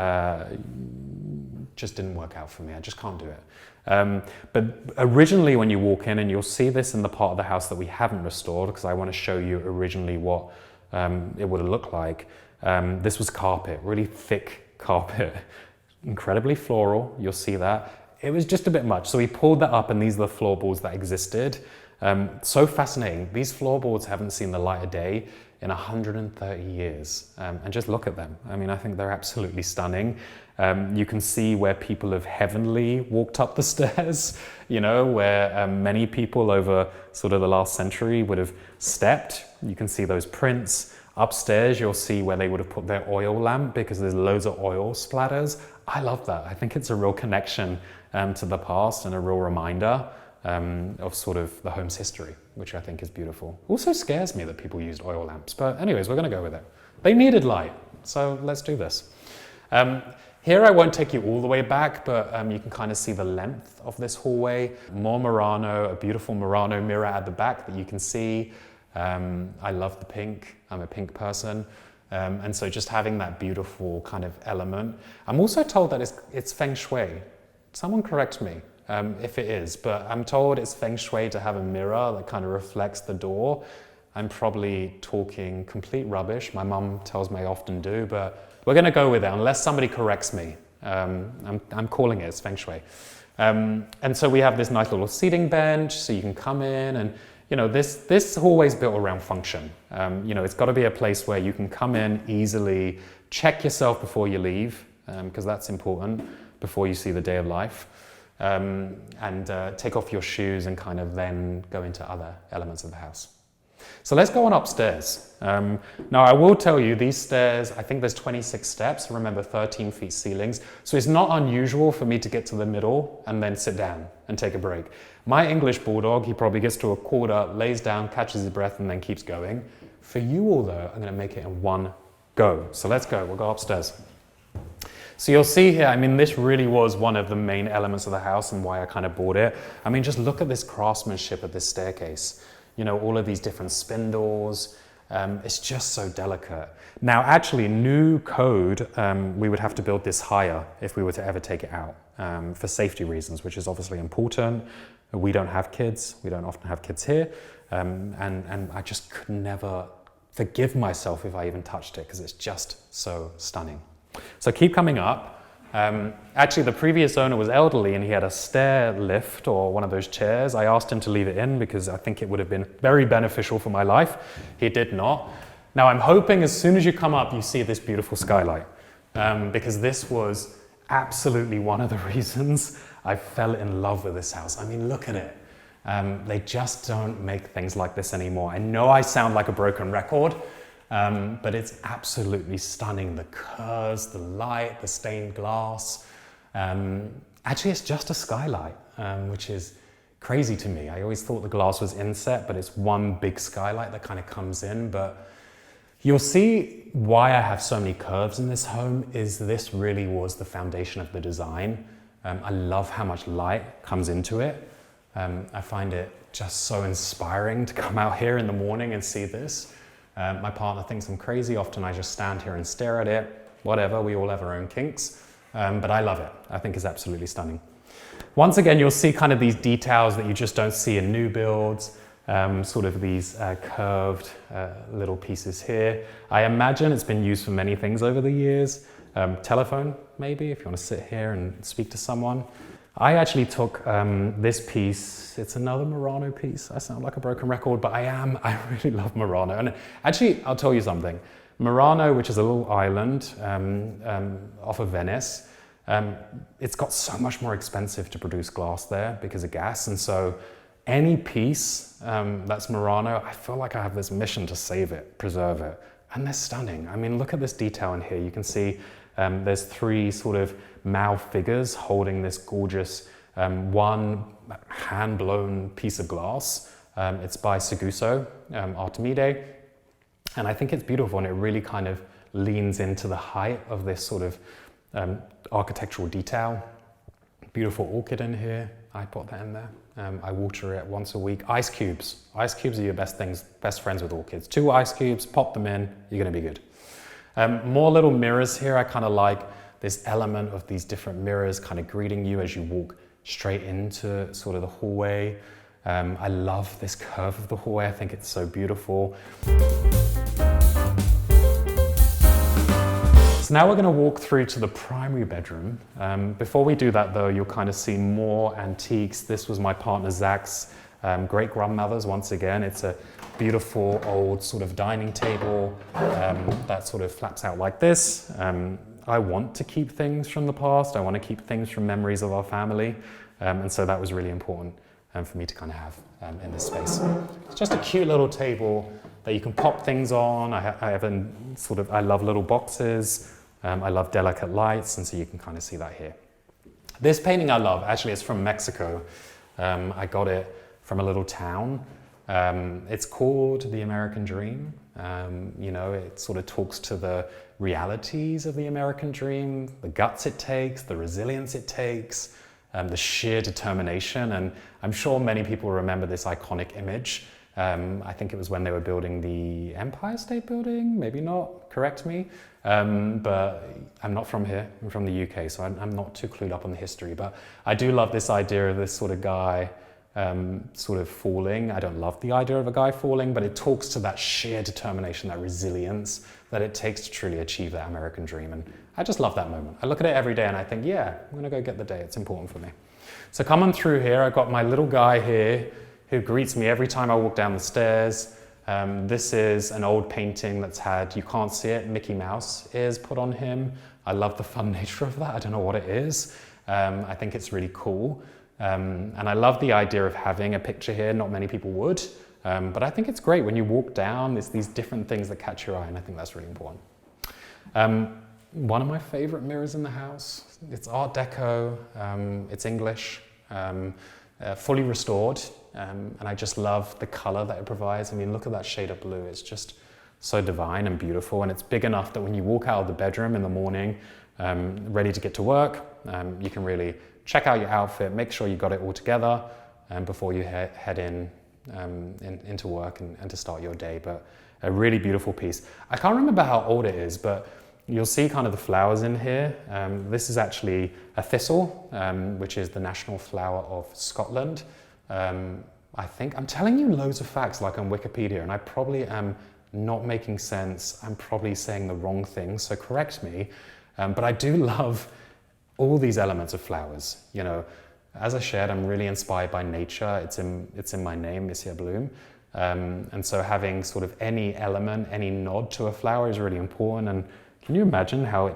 just didn't work out for me. I just can't do it. But originally when you walk in, and you'll see this in the part of the house that we haven't restored, because I want to show you originally what it would have looked like. This was carpet, really thick carpet, incredibly floral, you'll see that. It was just a bit much, so we pulled that up, and these are the floorboards that existed. So fascinating. These floorboards haven't seen the light of day in 130 years, and just look at them. I mean, I think they're absolutely stunning. You can see where people have heavenly walked up the stairs, you know, where many people over sort of the last century would have stepped. You can see those prints. Upstairs, you'll see where they would have put their oil lamp because there's loads of oil splatters. I love that. I think it's a real connection to the past and a real reminder of sort of the home's history, which I think is beautiful. Also scares me that people used oil lamps, but anyways, we're going to go with it. They needed light, so let's do this. Here I won't take you all the way back, but you can kind of see the length of this hallway. More Murano, a beautiful Murano mirror at the back that you can see. I love the pink. I'm a pink person. And so just having that beautiful kind of element. I'm also told that it's feng shui. Someone correct me if it is, but I'm told it's feng shui to have a mirror that kind of reflects the door. I'm probably talking complete rubbish. My mum tells me I often do, but we're going to go with it unless somebody corrects me. I'm calling it, it's feng shui. And so we have this nice little seating bench, so you can come in, and you know, this hallway's built around function. You know, it's got to be a place where you can come in easily, check yourself before you leave, because that's important before you see the day of life, and take off your shoes and kind of then go into other elements of the house. So let's go on upstairs. Now I will tell you, these stairs, I think there's 26 steps, remember 13 feet ceilings, so it's not unusual for me to get to the middle and then sit down and take a break. My English bulldog, he probably gets to a quarter, lays down, catches his breath, and then keeps going. For you all though, I'm going to make it in one go. So let's go, we'll go upstairs. So you'll see here, I mean, this really was one of the main elements of the house and why I kind of bought it. I mean, just look at this craftsmanship of this staircase. You know, all of these different spindles, it's just so delicate. Now, actually, new code, we would have to build this higher if we were to ever take it out for safety reasons, which is obviously important. We don't have kids. We don't often have kids here. And I just could never forgive myself if I even touched it because it's just so stunning. So keep coming up. Actually, the previous owner was elderly and he had a stair lift or one of those chairs. I asked him to leave it in because I think it would have been very beneficial for my life. He did not. Now I'm hoping as soon as you come up, you see this beautiful skylight because this was absolutely one of the reasons I fell in love with this house. I mean, look at it. They just don't make things like this anymore. I know I sound like a broken record, but it's absolutely stunning. The curves, the light, the stained glass. Actually, it's just a skylight, which is crazy to me. I always thought the glass was inset, but it's one big skylight that kind of comes in. But you'll see why I have so many curves in this home is this really was the foundation of the design. I love how much light comes into it. I find it just so inspiring to come out here in the morning and see this. My partner thinks I'm crazy. Often I just stand here and stare at it. Whatever, we all have our own kinks. But I love it. I think it's absolutely stunning. Once again, you'll see kind of these details that you just don't see in new builds. Sort of these curved little pieces here. I imagine it's been used for many things over the years. Telephone, maybe, if you want to sit here and speak to someone. I actually took this piece. It's another Murano piece. I sound like a broken record, but I really love Murano. And actually, I'll tell you something. Murano, which is a little island off of Venice, it's got so much more expensive to produce glass there because of gas. And so any piece that's Murano, I feel like I have this mission to save it, preserve it. And they're stunning. I mean, look at this detail in here. You can see there's three sort of mouth figures holding this gorgeous one hand-blown piece of glass. It's by Seguso, Artemide. And I think it's beautiful, and it really kind of leans into the height of this sort of architectural detail. Beautiful orchid in here. I put that in there. I water it once a week. Ice cubes. Ice cubes are your best friends with orchids. 2 ice cubes, pop them in, you're gonna be good. More little mirrors here. I kind of like this element of these different mirrors kind of greeting you as you walk straight into sort of the hallway. I love this curve of the hallway. I think it's so beautiful. So now we're going to walk through to the primary bedroom. Before we do that though, you'll kind of see more antiques. This was my partner Zach's great-grandmother's once again. It's a beautiful old sort of dining table that sort of flaps out like this. I want to keep things from the past. I want to keep things from memories of our family. And so that was really important for me to kind of have in this space. It's just a cute little table that you can pop things on. I love little boxes. I love delicate lights, and so you can kind of see that here. This painting I love, actually it's from Mexico. I got it from a little town. It's called The American Dream. You know, it sort of talks to the realities of the American dream, the guts it takes, the resilience it takes, the sheer determination. And I'm sure many people remember this iconic image. I think it was when they were building the Empire State Building, maybe not, correct me. But I'm not from here, I'm from the UK, so I'm not too clued up on the history. But I do love this idea of this sort of guy sort of falling. I don't love the idea of a guy falling, but it talks to that sheer determination, that resilience that it takes to truly achieve that American dream. And I just love that moment. I look at it every day and I think, yeah, I'm gonna go get the day. It's important for me. So coming through here, I've got my little guy here who greets me every time I walk down the stairs. This is an old painting that's had, you can't see it, Mickey Mouse ears put on him. I love the fun nature of that. I don't know what it is. I think it's really cool. And I love the idea of having a picture here. Not many people would, but I think it's great when you walk down, there's these different things that catch your eye, and I think that's really important. One of my favorite mirrors in the house, it's Art Deco, it's English, fully restored, and I just love the color that it provides. I mean, look at that shade of blue. It's just so divine and beautiful, and it's big enough that when you walk out of the bedroom in the morning, ready to get to work, you can really check out your outfit, make sure you got it all together before you head into work and to start your day. But a really beautiful piece. I can't remember how old it is, but you'll see kind of the flowers in here. This is actually a thistle, which is the national flower of Scotland. I think I'm telling you loads of facts like on Wikipedia, and I probably am not making sense. I'm probably saying the wrong thing, so correct me. But I do love all these elements of flowers. You know, as I shared, I'm really inspired by nature. It's in my name, Monsieur Bloom. And so having sort of any element, any nod to a flower is really important. And can you imagine how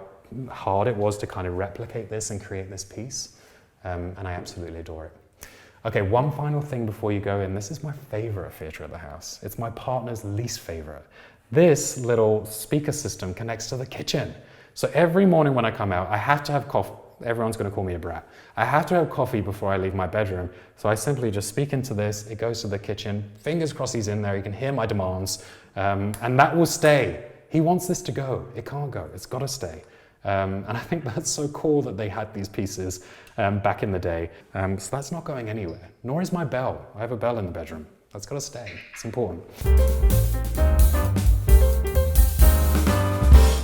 hard it was to kind of replicate this and create this piece? And I absolutely adore it. Okay, one final thing before you go in. This is my favorite feature of the house. It's my partner's least favorite. This little speaker system connects to the kitchen. So every morning when I come out, I have to have coffee. Everyone's going to call me a brat. I have to have coffee before I leave my bedroom. So I simply just speak into this. It goes to the kitchen. Fingers crossed he's in there. He can hear my demands. And that will stay. He wants this to go. It can't go. It's got to stay. And I think that's so cool that they had these pieces back in the day. So that's not going anywhere. Nor is my bell. I have a bell in the bedroom. That's got to stay. It's important.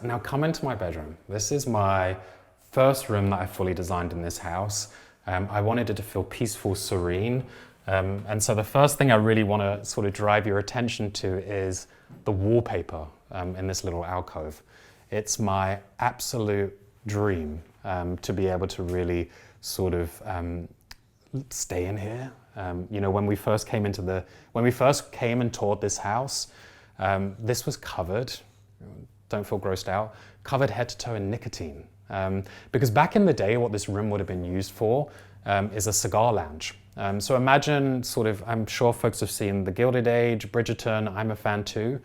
Now come into my bedroom. This is my first room that I fully designed in this house. I wanted it to feel peaceful, serene. And so the first thing I really want to sort of drive your attention to is the wallpaper in this little alcove. It's my absolute dream to be able to really sort of stay in here. You know, when we first came and toured this house, this was covered, don't feel grossed out, covered head to toe in nicotine. Because back in the day, what this room would have been used for is a cigar lounge. So imagine sort of, I'm sure folks have seen The Gilded Age, Bridgerton, I'm a fan too.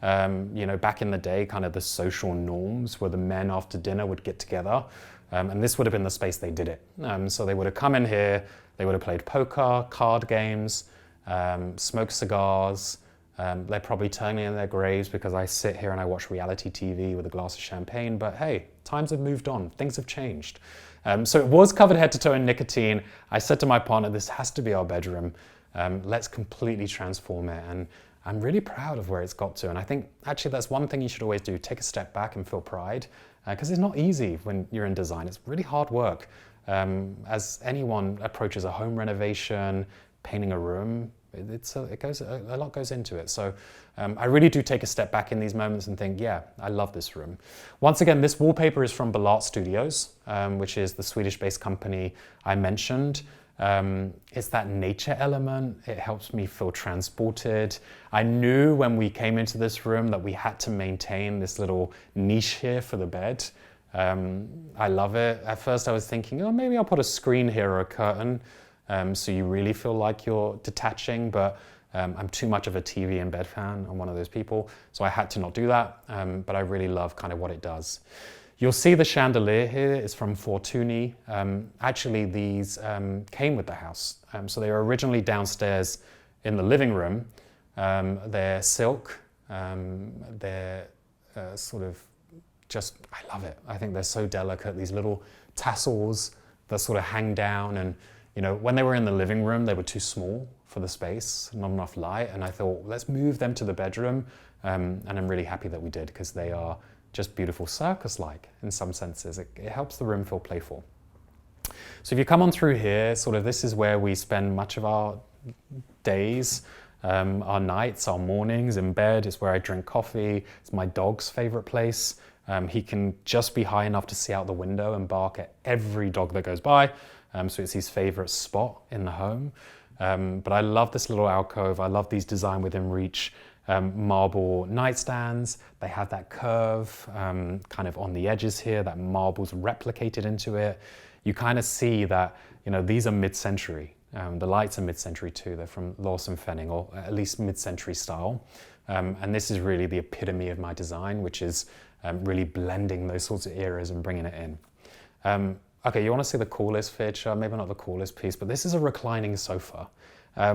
You know, back in the day, kind of the social norms where the men after dinner would get together. And this would have been the space they did it. So they would have come in here, they would have played poker, card games, smoked cigars. They're probably turning in their graves because I sit here and I watch reality TV with a glass of champagne, but hey, times have moved on, things have changed. So it was covered head to toe in nicotine. I said to my partner, this has to be our bedroom. Let's completely transform it. And I'm really proud of where it's got to. And I think actually that's one thing you should always do, take a step back and feel pride, because it's not easy when you're in design. It's really hard work. As anyone approaches a home renovation, painting a room, a lot goes into it. So I really do take a step back in these moments and think, yeah, I love this room. Once again, this wallpaper is from Bellart Studios, which is the Swedish-based company I mentioned. It's that nature element. It helps me feel transported. I knew when we came into this room that we had to maintain this little niche here for the bed. I love it. At first I was thinking, oh, maybe I'll put a screen here or a curtain. So you really feel like you're detaching, but I'm too much of a TV and bed fan. I'm one of those people, so I had to not do that, but I really love kind of what it does. You'll see the chandelier here is from Fortuny. Actually, these came with the house. So they were originally downstairs in the living room. They're silk, they're sort of just, I love it. I think they're so delicate, these little tassels that sort of hang down, and you know, when they were in the living room, they were too small for the space, not enough light, and I thought, let's move them to the bedroom, and I'm really happy that we did, because they are just beautiful, circus-like in some senses. It helps the room feel playful. So if you come on through here, sort of this is where we spend much of our days, our nights, our mornings in bed. It's where I drink coffee. It's my dog's favorite place. He can just be high enough to see out the window and bark at every dog that goes by. So it's his favorite spot in the home. But I love this little alcove. I love these design within reach marble nightstands. They have that curve kind of on the edges here, that marble's replicated into it. You kind of see that, you know, these are mid-century. The lights are mid-century too. They're from Lawson Fenning, or at least mid-century style. And this is really the epitome of my design, which is really blending those sorts of eras and bringing it in. Okay, you want to see the coolest feature? Maybe not the coolest piece, but this is a reclining sofa,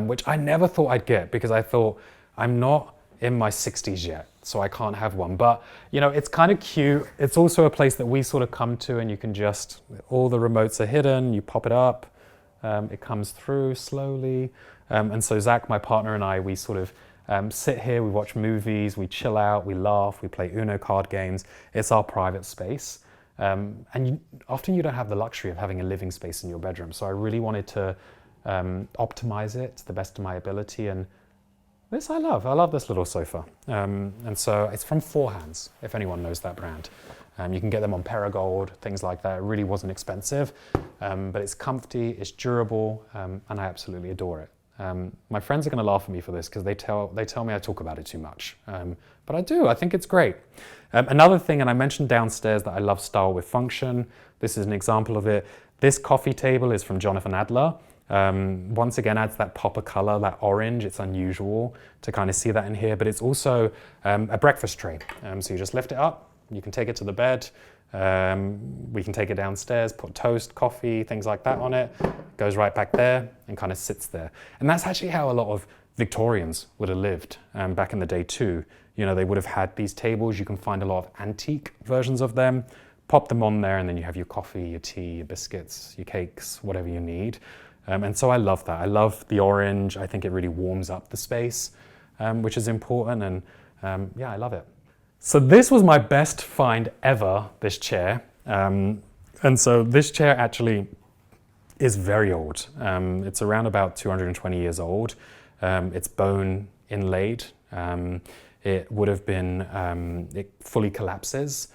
which I never thought I'd get, because I thought I'm not in my 60s yet, so I can't have one. But, you know, it's kind of cute. It's also a place that we sort of come to, and you can just, all the remotes are hidden, you pop it up, it comes through slowly. And so Zach, my partner, and I, we sort of sit here, we watch movies, we chill out, we laugh, we play Uno card games. It's our private space. And often you don't have the luxury of having a living space in your bedroom. So I really wanted to optimize it to the best of my ability. And this I love this little sofa. And so it's from Four Hands, if anyone knows that brand. You can get them on Perigold, things like that. It really wasn't expensive, but it's comfy, it's durable, and I absolutely adore it. My friends are going to laugh at me for this, because they tell me I talk about it too much. But I do, I think it's great. Another thing, and I mentioned downstairs that I love style with function. This is an example of it. This coffee table is from Jonathan Adler. Once again, adds that pop of color, that orange. It's unusual to kind of see that in here, but it's also a breakfast tray. So you just lift it up, you can take it to the bed, we can take it downstairs, put toast, coffee, things like that on it, goes right back there and kind of sits there. And that's actually how a lot of Victorians would have lived back in the day too. You know, they would have had these tables. You can find a lot of antique versions of them, pop them on there, and then you have your coffee, your tea, your biscuits, your cakes, whatever you need. And so I love that. I love the orange. I think it really warms up the space, which is important. And yeah, I love it. So this was my best find ever, this chair. And so this chair actually is very old. It's around about 220 years old. It's bone inlaid. It would have been, it fully collapses.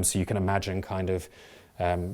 So you can imagine kind of,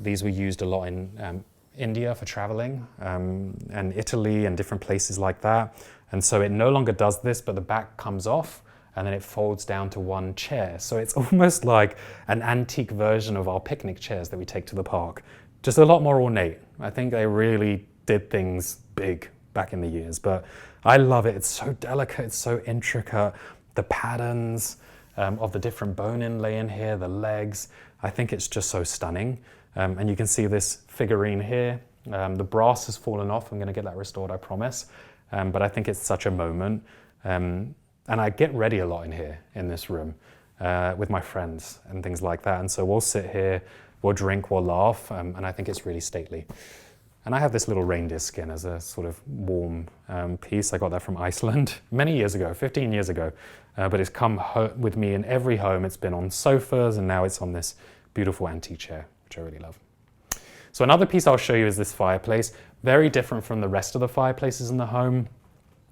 these were used a lot in India for traveling, and Italy and different places like that. And so it no longer does this, but the back comes off and then it folds down to one chair. So it's almost like an antique version of our picnic chairs that we take to the park. Just a lot more ornate. I think they really did things big back in the years, but I love it. It's so delicate, it's so intricate. The patterns of the different bone inlay in here, the legs, I think it's just so stunning. And you can see this figurine here. The brass has fallen off. I'm going to get that restored, I promise. But I think it's such a moment. And I get ready a lot in here, in this room, with my friends and things like that. And so we'll sit here, we'll drink, we'll laugh, and I think it's really stately. And I have this little reindeer skin as a sort of warm piece. I got that from Iceland many years ago, 15 years ago. But it's come with me in every home. It's been on sofas, and now it's on this beautiful antique chair, which I really love. So another piece I'll show you is this fireplace. Very different from the rest of the fireplaces in the home.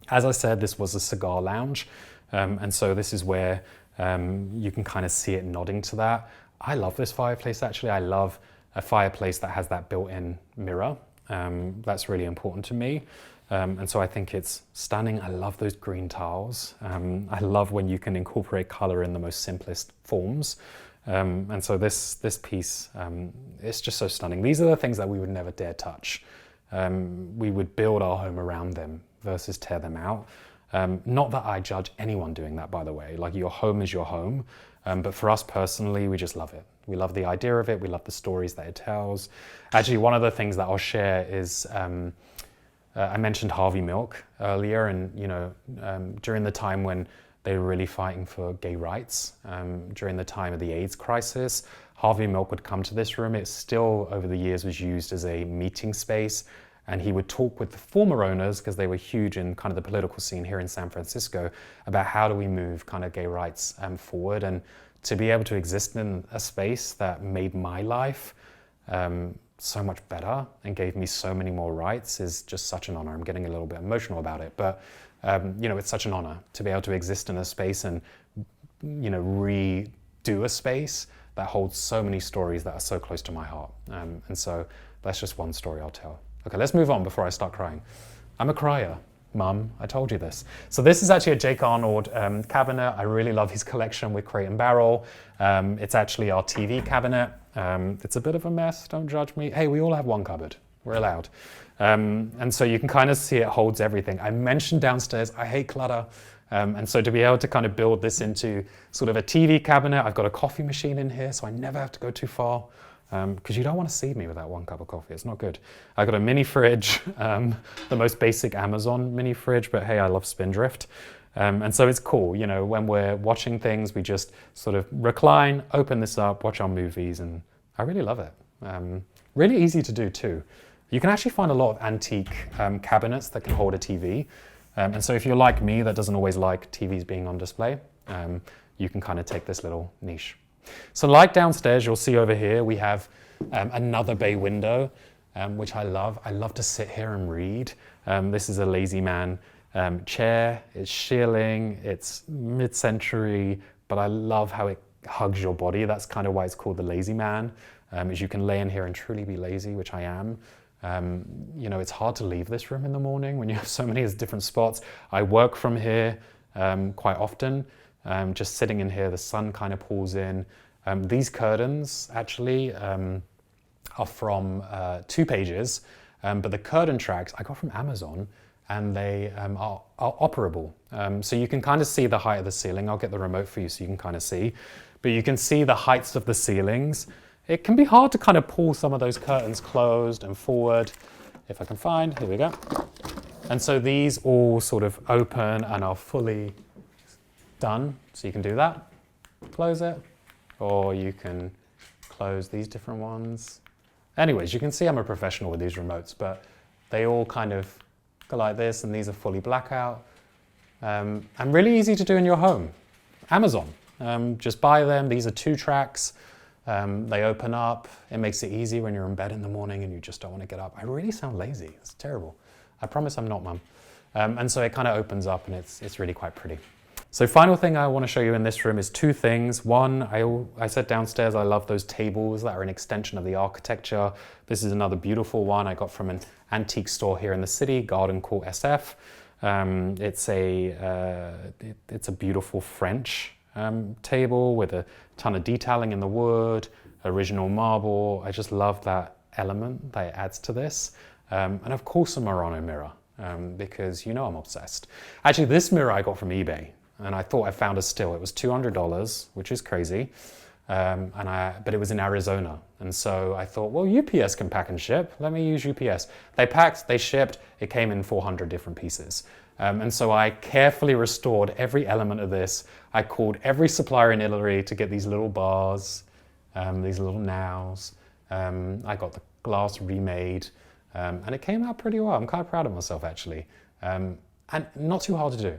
As I said, this was a cigar lounge. And so this is where you can kind of see it nodding to that. I love this fireplace, actually. I love a fireplace that has that built-in mirror. That's really important to me. And so I think it's stunning. I love those green tiles. I love when you can incorporate color in the most simplest forms. And so this piece, it's just so stunning. These are the things that we would never dare touch. We would build our home around them versus tear them out. Not that I judge anyone doing that, by the way. Like, your home is your home. But for us personally, we just love it. We love the idea of it. We love the stories that it tells. Actually, one of the things that I'll share is, I mentioned Harvey Milk earlier, and you know, during the time when they were really fighting for gay rights, during the time of the AIDS crisis, Harvey Milk would come to this room. It still, over the years, was used as a meeting space, and he would talk with the former owners, because they were huge in kind of the political scene here in San Francisco, about how do we move kind of gay rights forward. And to be able to exist in a space that made my life so much better and gave me so many more rights is just such an honor. I'm getting a little bit emotional about it, but you know, it's such an honor to be able to exist in a space and, you know, redo a space that holds so many stories that are so close to my heart. And so that's just one story I'll tell. Okay, let's move on before I start crying. I'm a crier. Mum, I told you this. So this is actually a Jake Arnold cabinet. I really love his collection with Crate and Barrel. It's actually our TV cabinet. It's a bit of a mess, don't judge me. Hey, we all have one cupboard, we're allowed. And so you can kind of see it holds everything. I mentioned downstairs, I hate clutter. And so to be able to kind of build this into sort of a TV cabinet, I've got a coffee machine in here, so I never have to go too far. Because you don't want to see me with that one cup of coffee. It's not good. I got a mini fridge, the most basic Amazon mini fridge, but hey, I love Spindrift. And so it's cool, you know, when we're watching things, we just sort of recline, open this up, watch our movies, and I really love it. Really easy to do too. You can actually find a lot of antique cabinets that can hold a TV. And so if you're like me, that doesn't always like TVs being on display, you can kind of take this little niche. So like downstairs, you'll see over here, we have another bay window, which I love. I love to sit here and read. This is a lazy man chair. It's shearling, it's mid-century, but I love how it hugs your body. That's kind of why it's called the lazy man, is you can lay in here and truly be lazy, which I am. You know, it's hard to leave this room in the morning when you have so many different spots. I work from here quite often. Just sitting in here, the sun kind of pulls in. These curtains actually are from 2 pages, But the curtain tracks I got from Amazon, and they are operable. So you can kind of see the height of the ceiling. I'll get the remote for you so you can kind of see. But you can see the heights of the ceilings. It can be hard to kind of pull some of those curtains closed and forward. If I can find, here we go. And so these all sort of open and are fully done. So you can do that, close it, or you can close these different ones. Anyways, you can see I'm a professional with these remotes, but they all kind of go like this, and these are fully blackout. And really easy to do in your home. Amazon, just buy them. These are 2 tracks. They open up. It makes it easy when you're in bed in the morning and you just don't want to get up. I really sound lazy. It's terrible. I promise I'm not, Mum. And so it kind of opens up, and it's really quite pretty. So final thing I want to show you in this room is 2 things. One, I said downstairs I love those tables that are an extension of the architecture. This is another beautiful one I got from an antique store here in the city, Garden Court SF. It's a beautiful French table with a ton of detailing in the wood, original marble. I just love that element that it adds to this. And of course a Murano mirror, because you know I'm obsessed. Actually, this mirror I got from eBay, and I thought I found a steal. It was $200, which is crazy, but it was in Arizona. And so I thought, well, UPS can pack and ship. Let me use UPS. They packed, they shipped, it came in 400 different pieces. And so I carefully restored every element of this. I called every supplier in Italy to get these little bars, these little nails. I got the glass remade, and it came out pretty well. I'm kind of proud of myself, actually. And not too hard to do.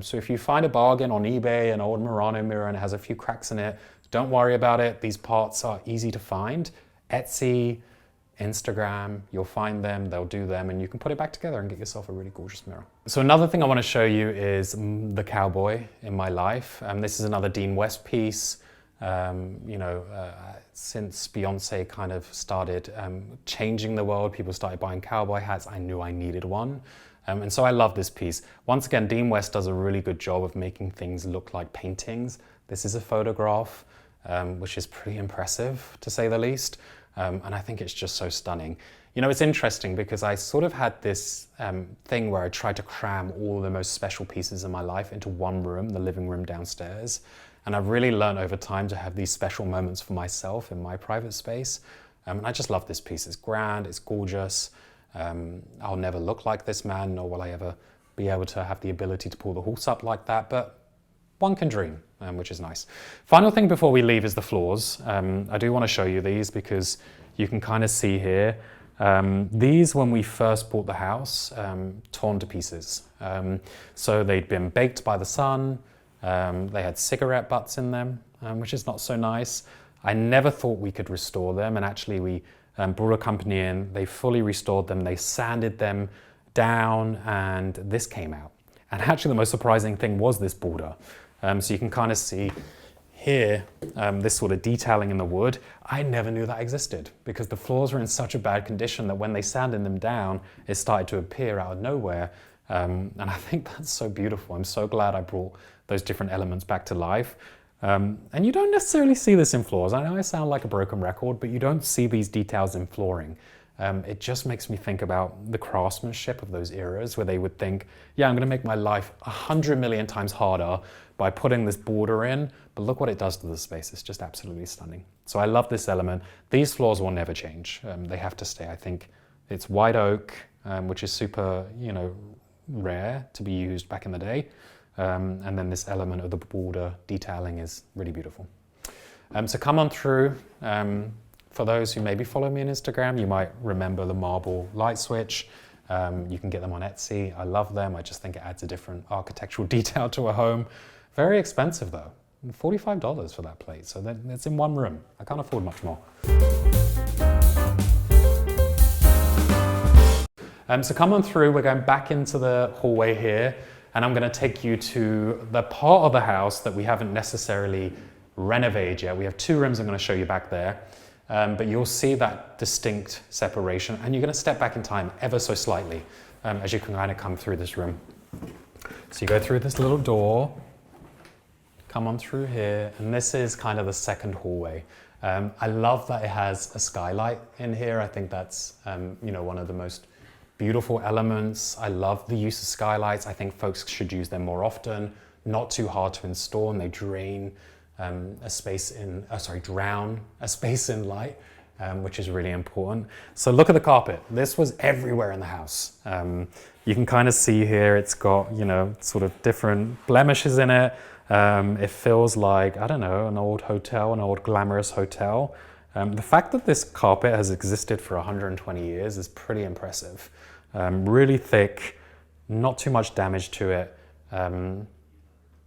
So if you find a bargain on eBay, an old Murano mirror, and it has a few cracks in it, don't worry about it. These parts are easy to find. Etsy, Instagram, you'll find them, they'll do them, and you can put it back together and get yourself a really gorgeous mirror. So another thing I want to show you is the cowboy in my life. This is another Dean West piece. Since Beyonce kind of started changing the world, people started buying cowboy hats, I knew I needed one. And so I love this piece. Once again, Dean West does a really good job of making things look like paintings. This is a photograph, which is pretty impressive, to say the least. And I think it's just so stunning. You know, it's interesting because I sort of had this thing where I tried to cram all the most special pieces in my life into one room, the living room downstairs. And I've really learned over time to have these special moments for myself in my private space. And I just love this piece. It's grand, it's gorgeous. I'll never look like this man, nor will I ever be able to have the ability to pull the horse up like that, but one can dream, which is nice. Final thing before we leave is the floors. I do want to show you these because you can kind of see here. These, when we first bought the house, torn to pieces. So they'd been baked by the sun. They had cigarette butts in them, which is not so nice. I never thought we could restore them, and actually we brought a company in, they fully restored them, they sanded them down, and this came out. And actually the most surprising thing was this border. So you can kind of see here, this sort of detailing in the wood. I never knew that existed because the floors were in such a bad condition that when they sanded them down, it started to appear out of nowhere. And I think that's so beautiful. I'm so glad I brought those different elements back to life. And you don't necessarily see this in floors. I know I sound like a broken record, but you don't see these details in flooring. It just makes me think about the craftsmanship of those eras where they would think, yeah, I'm going to make my life 100 million times harder by putting this border in, but look what it does to the space. It's just absolutely stunning. So I love this element. These floors will never change. They have to stay. I think it's white oak, which is super, rare to be used back in the day. And then this element of the border detailing is really beautiful. So come on through. For those who maybe follow me on Instagram, you might remember the marble light switch. You can get them on Etsy. I love them. I just think it adds a different architectural detail to a home. Very expensive though, $45 for that plate. So it's in one room. I can't afford much more. So come on through. We're going back into the hallway here, and I'm going to take you to the part of the house that we haven't necessarily renovated yet. We have 2 rooms I'm going to show you back there. But you'll see that distinct separation, and you're going to step back in time ever so slightly as you can kind of come through this room. So you go through this little door, come on through here, and this is kind of the second hallway. I love that it has a skylight in here. I think that's one of the most beautiful elements. I love the use of skylights. I think folks should use them more often. Not too hard to install, and they drown a space in light, which is really important. So look at the carpet. This was everywhere in the house. You can kind of see here it's got, sort of different blemishes in it. It feels like, I don't know, an old hotel, an old glamorous hotel. The fact that this carpet has existed for 120 years is pretty impressive. Really thick, not too much damage to it,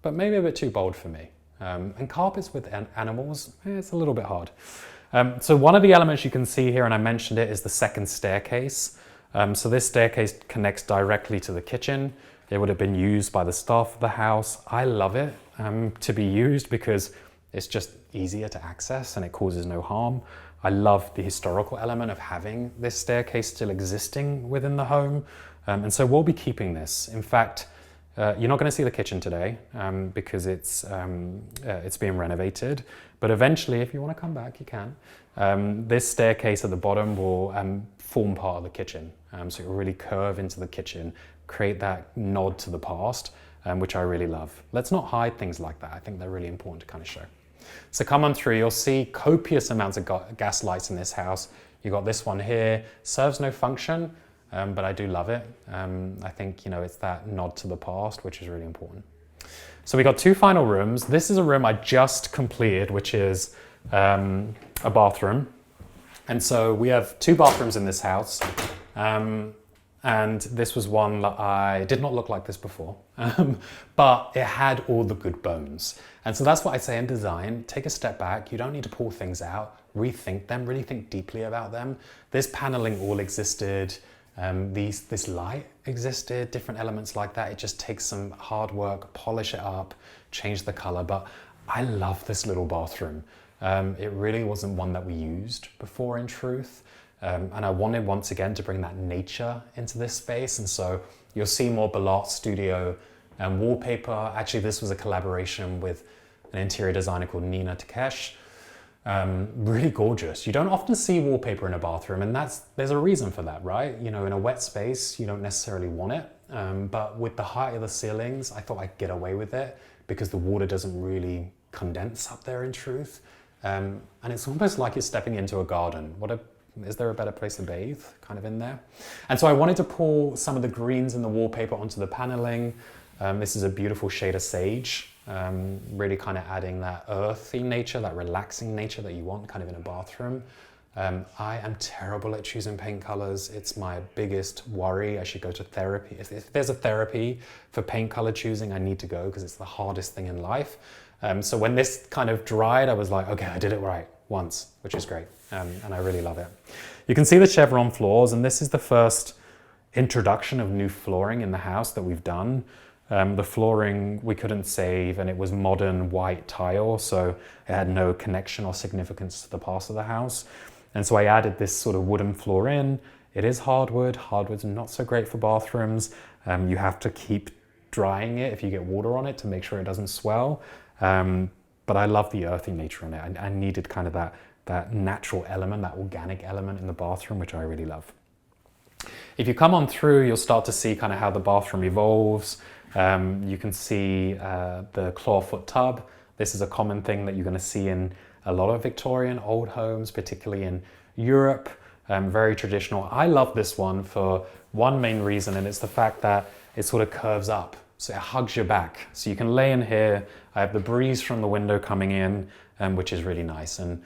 but maybe a bit too bold for me. And carpets with animals, it's a little bit hard. So one of the elements you can see here, and I mentioned it, is the second staircase. So this staircase connects directly to the kitchen. It would have been used by the staff of the house. I love it to be used because it's just easier to access and it causes no harm. I love the historical element of having this staircase still existing within the home. And so we'll be keeping this. In fact, you're not going to see the kitchen today because it's being renovated. But eventually, if you want to come back, you can. This staircase at the bottom will form part of the kitchen. So it will really curve into the kitchen, create that nod to the past, which I really love. Let's not hide things like that. I think they're really important to kind of show. So come on through, you'll see copious amounts of gas lights in this house. You've got this one here, serves no function, but I do love it. I think, it's that nod to the past, which is really important. So we got two final rooms. This is a room I just completed, which is a bathroom. And so we have two bathrooms in this house. And this was one that did not look like this before, but it had all the good bones. And so that's what I say in design, take a step back. You don't need to pull things out, rethink them, really think deeply about them. This paneling all existed. This light existed, different elements like that. It just takes some hard work, polish it up, change the color. But I love this little bathroom. It really wasn't one that we used before, in truth. And I wanted once again to bring that nature into this space. And so you'll see more Bellot Studio wallpaper. Actually, this was a collaboration with an interior designer called Nina Takesh. Really gorgeous. You don't often see wallpaper in a bathroom, and there's a reason for that, right? In a wet space, you don't necessarily want it. But with the height of the ceilings, I thought I'd get away with it because the water doesn't really condense up there, in truth. And it's almost like you're stepping into a garden. Is there a better place to bathe kind of in there? And so I wanted to pull some of the greens in the wallpaper onto the paneling. This is a beautiful shade of sage, really kind of adding that earthy nature, that relaxing nature that you want kind of in a bathroom. I am terrible at choosing paint colors. It's my biggest worry. I should go to therapy. If there's a therapy for paint color choosing, I need to go because it's the hardest thing in life. So when this kind of dried, I was like, okay, I did it right once, which is great. And I really love it. You can see the chevron floors, and this is the first introduction of new flooring in the house that we've done. The flooring we couldn't save, and it was modern white tile, so it had no connection or significance to the past of the house. And so I added this sort of wooden floor in. It is hardwood. Hardwood's not so great for bathrooms. You have to keep drying it if you get water on it to make sure it doesn't swell. But I love the earthy nature on it. I needed kind of that natural element, that organic element in the bathroom, which I really love. If you come on through, you'll start to see kind of how the bathroom evolves. You can see the Clawfoot Tub. This is a common thing that you're going to see in a lot of Victorian old homes, particularly in Europe. Very traditional. I love this one for one main reason, and it's the fact that it sort of curves up. So it hugs your back. So you can lay in here. I have the breeze from the window coming in, which is really nice. And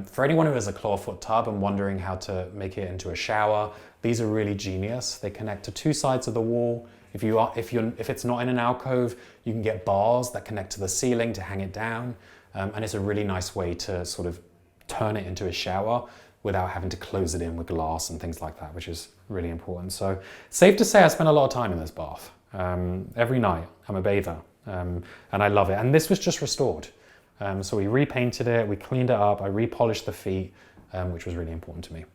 for anyone who has a Clawfoot tub and wondering how to make it into a shower, these are really genius. They connect to two sides of the wall. If it's not in an alcove, you can get bars that connect to the ceiling to hang it down. And it's a really nice way to sort of turn it into a shower without having to close it in with glass and things like that, which is really important. So safe to say I spend a lot of time in this bath. Every night. I'm a bather, and I love it. And this was just restored. So we repainted it, we cleaned it up, I repolished the feet, which was really important to me.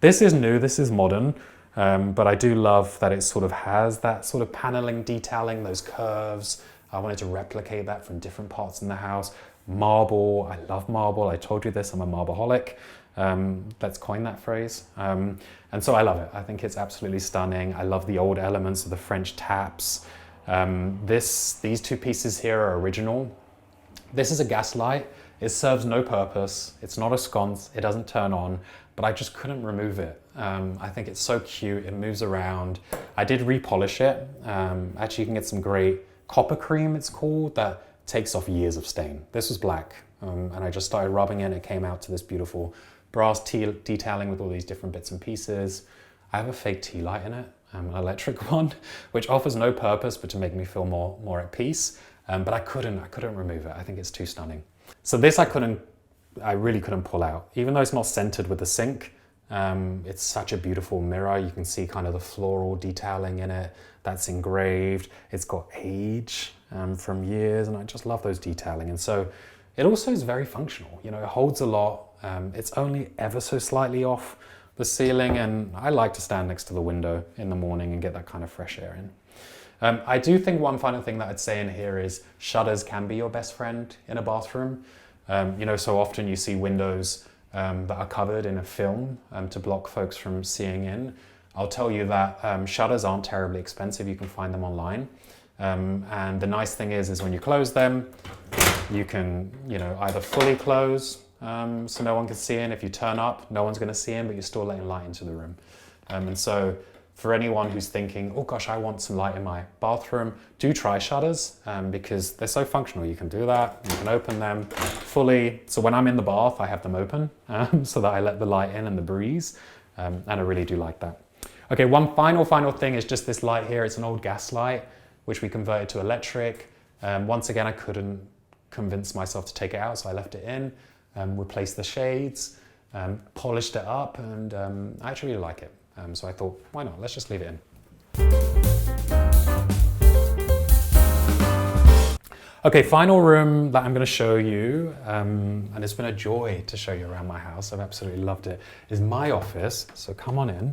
This is new, this is modern, but I do love that it sort of has that sort of paneling detailing, those curves. I wanted to replicate that from different parts in the house. marble. I love marble. I told you this, I'm a marbleaholic. Let's coin that phrase. And so I love it. I think it's absolutely stunning. I love the old elements of the French taps. These two pieces here are original. This is a gas light. It serves no purpose. It's not a sconce. It doesn't turn on, but I just couldn't remove it. I think it's so cute. It moves around. I did repolish it. Actually, you can get some great copper cream, it's called, that takes off years of stain. This was black, and I just started rubbing it and it came out to this beautiful brass detailing with all these different bits and pieces. I have a fake tea light in it, an electric one, which offers no purpose but to make me feel more at peace. But I couldn't remove it. I think it's too stunning. So this I really couldn't pull out. Even though it's not centered with the sink, it's such a beautiful mirror. You can see kind of the floral detailing in it that's engraved. It's got age from years, and I just love those detailing. And so it also is very functional. You know, it holds a lot. It's only ever so slightly off the ceiling, and I like to stand next to the window in the morning and get that kind of fresh air in. I do think one final thing that I'd say in here is shutters can be your best friend in a bathroom. You know, so often you see windows that are covered in a film to block folks from seeing in. I'll tell you that shutters aren't terribly expensive. You can find them online. And the nice thing is when you close them, you can, you know, either fully close so no one can see in. If you turn up, no one's going to see in, but you're still letting light into the room. And so for anyone who's thinking, oh gosh, I want some light in my bathroom, do try shutters because they're so functional. You can do that, you can open them fully. So when I'm in the bath, I have them open so that I let the light in and the breeze, and I really do like that. Okay, one final thing is just this light here. It's an old gas light, which we converted to electric. Once again, I couldn't convince myself to take it out, so I left it in, replaced the shades, polished it up, and I actually really like it. So I thought, why not? Let's just leave it in. Okay, final room that I'm going to show you, and it's been a joy to show you around my house. I've absolutely loved it, is my office. So come on in.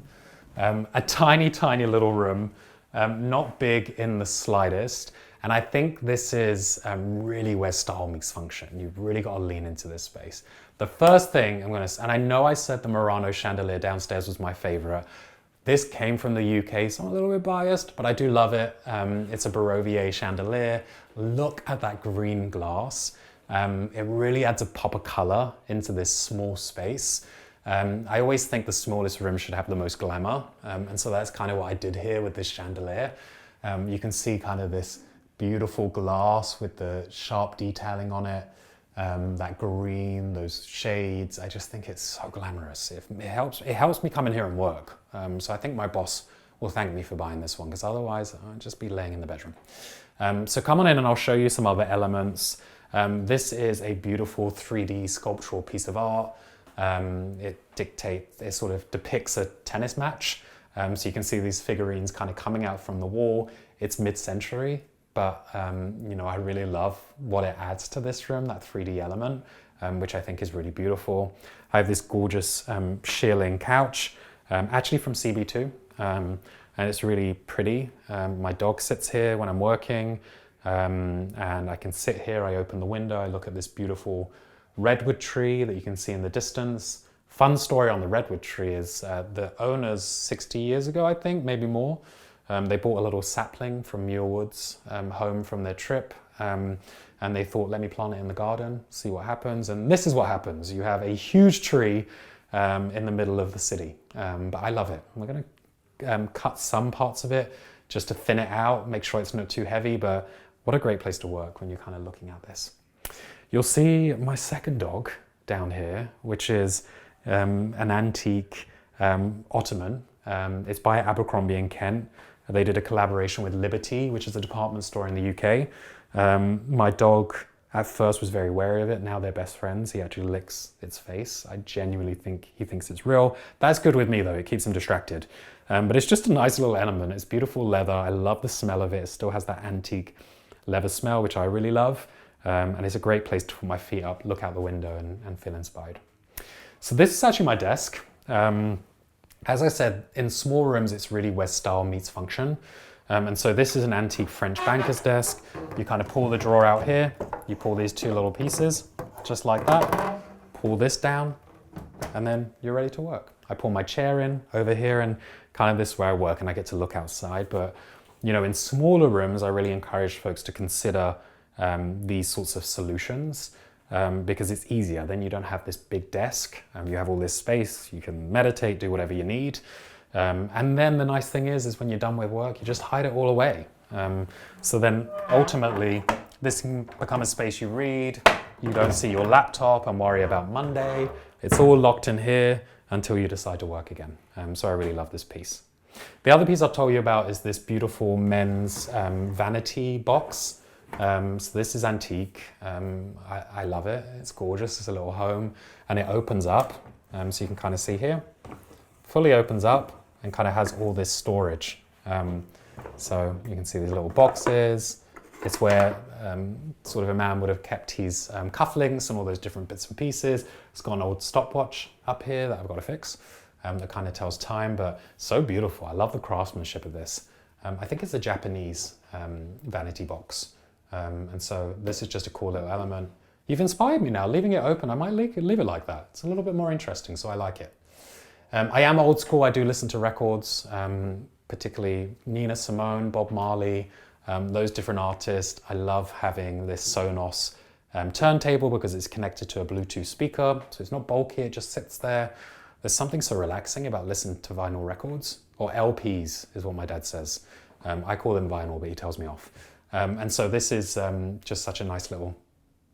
A tiny, tiny little room, not big in the slightest. And I think this is really where style meets function. You've really got to lean into this space. The first thing I'm going to, and I know I said the Murano chandelier downstairs was my favorite. This came from the UK, so I'm a little bit biased, but I do love it. It's a Barovier chandelier. Look at that green glass. It really adds a pop of color into this small space. I always think the smallest room should have the most glamour. And so that's kind of what I did here with this chandelier. You can see kind of this beautiful glass with the sharp detailing on it. That green, those shades, I just think it's so glamorous. It helps me come in here and work. So I think my boss will thank me for buying this one, because otherwise I'd just be laying in the bedroom. So come on in and I'll show you some other elements. This is a beautiful 3D sculptural piece of art. It sort of depicts a tennis match. So you can see these figurines kind of coming out from the wall. It's mid-century. But, you know, I really love what it adds to this room, that 3D element, which I think is really beautiful. I have this gorgeous shearling couch, actually from CB2, and it's really pretty. My dog sits here when I'm working, and I can sit here, I open the window, I look at this beautiful redwood tree that you can see in the distance. Fun story on the redwood tree is the owners 60 years ago, I think, maybe more, they bought a little sapling from Muir Woods home from their trip, and they thought, let me plant it in the garden, see what happens. And this is what happens. You have a huge tree in the middle of the city, but I love it. We're going to cut some parts of it just to thin it out, make sure it's not too heavy, but what a great place to work when you're kind of looking at this. You'll see my second dog down here, which is an antique ottoman. It's by Abercrombie in Kent. They did a collaboration with Liberty, which is a department store in the UK. My dog at first was very wary of it. Now they're best friends. He actually licks its face. I genuinely think he thinks it's real. That's good with me though. It keeps him distracted. But it's just a nice little element. It's beautiful leather. I love the smell of it. It still has that antique leather smell, which I really love. And it's a great place to put my feet up, look out the window and feel inspired. So this is actually my desk. As I said, in small rooms, it's really where style meets function. And so this is an antique French banker's desk. You kind of pull the drawer out here You pull these two little pieces, just like that, pull this down, and then you're ready to work. I pull my chair in over here, and kind of this is where I work, and I get to look outside. But you know, in smaller rooms, I really encourage folks to consider these sorts of solutions because it's easier. Then you don't have this big desk, you have all this space, you can meditate, do whatever you need. And then the nice thing is when you're done with work, you just hide it all away. So then ultimately, this can become a space you read, you don't see your laptop and worry about Monday. It's all locked in here until you decide to work again. So I really love this piece. The other piece I'll tell you about is this beautiful men's vanity box. So this is antique. I love it. It's gorgeous. It's a little home, and it opens up. So you can kind of see here, fully opens up and kind of has all this storage. So you can see these little boxes. It's where sort of a man would have kept his cufflinks and all those different bits and pieces. It's got an old stopwatch up here that I've got to fix that kind of tells time, but so beautiful. I love the craftsmanship of this. I think it's a Japanese vanity box. And so this is just a cool little element. You've inspired me now. Leaving it open, I might leave it like that. It's a little bit more interesting, so I like it. I am old school. I do listen to records, particularly Nina Simone, Bob Marley, those different artists. I love having this Sonos turntable because it's connected to a Bluetooth speaker, so it's not bulky, it just sits there. There's something so relaxing about listening to vinyl records, or LPs is what my dad says. I call them vinyl, but he tells me off. And so this is just such a nice little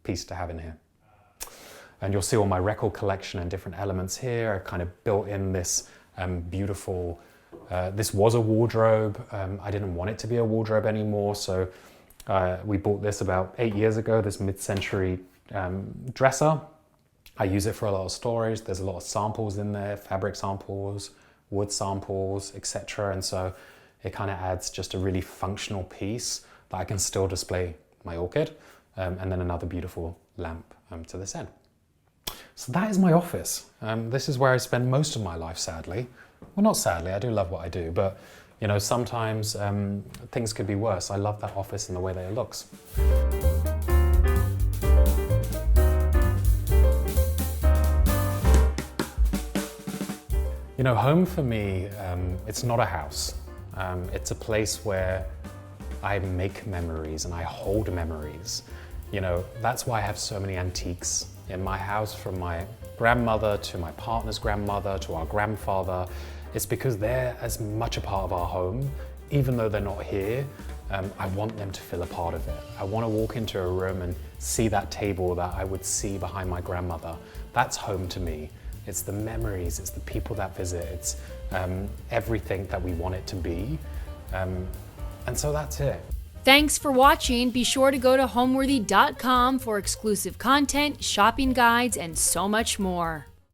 piece to have in here. And you'll see all my record collection and different elements here. I kind of built in this beautiful, this was a wardrobe. I didn't want it to be a wardrobe anymore, so we bought this about 8 years ago, this mid-century dresser. I use it for a lot of storage. There's a lot of samples in there, fabric samples, wood samples, etc. And so it kind of adds just a really functional piece that I can still display my orchid, and then another beautiful lamp to this end. So that is my office. This is where I spend most of my life, sadly. Well, not sadly, I do love what I do, but you know, sometimes things could be worse. I love that office and the way that it looks. You know, home for me, it's not a house. It's a place where I make memories and I hold memories. You know, that's why I have so many antiques in my house, from my grandmother to my partner's grandmother to our grandfather. It's because they're as much a part of our home, even though they're not here. I want them to feel a part of it. I want to walk into a room and see that table that I would see behind my grandmother. That's home to me. It's the memories, it's the people that visit, it's everything that we want it to be. And so that's it. Thanks for watching. Be sure to go to homeworthy.com for exclusive content, shopping guides, and so much more.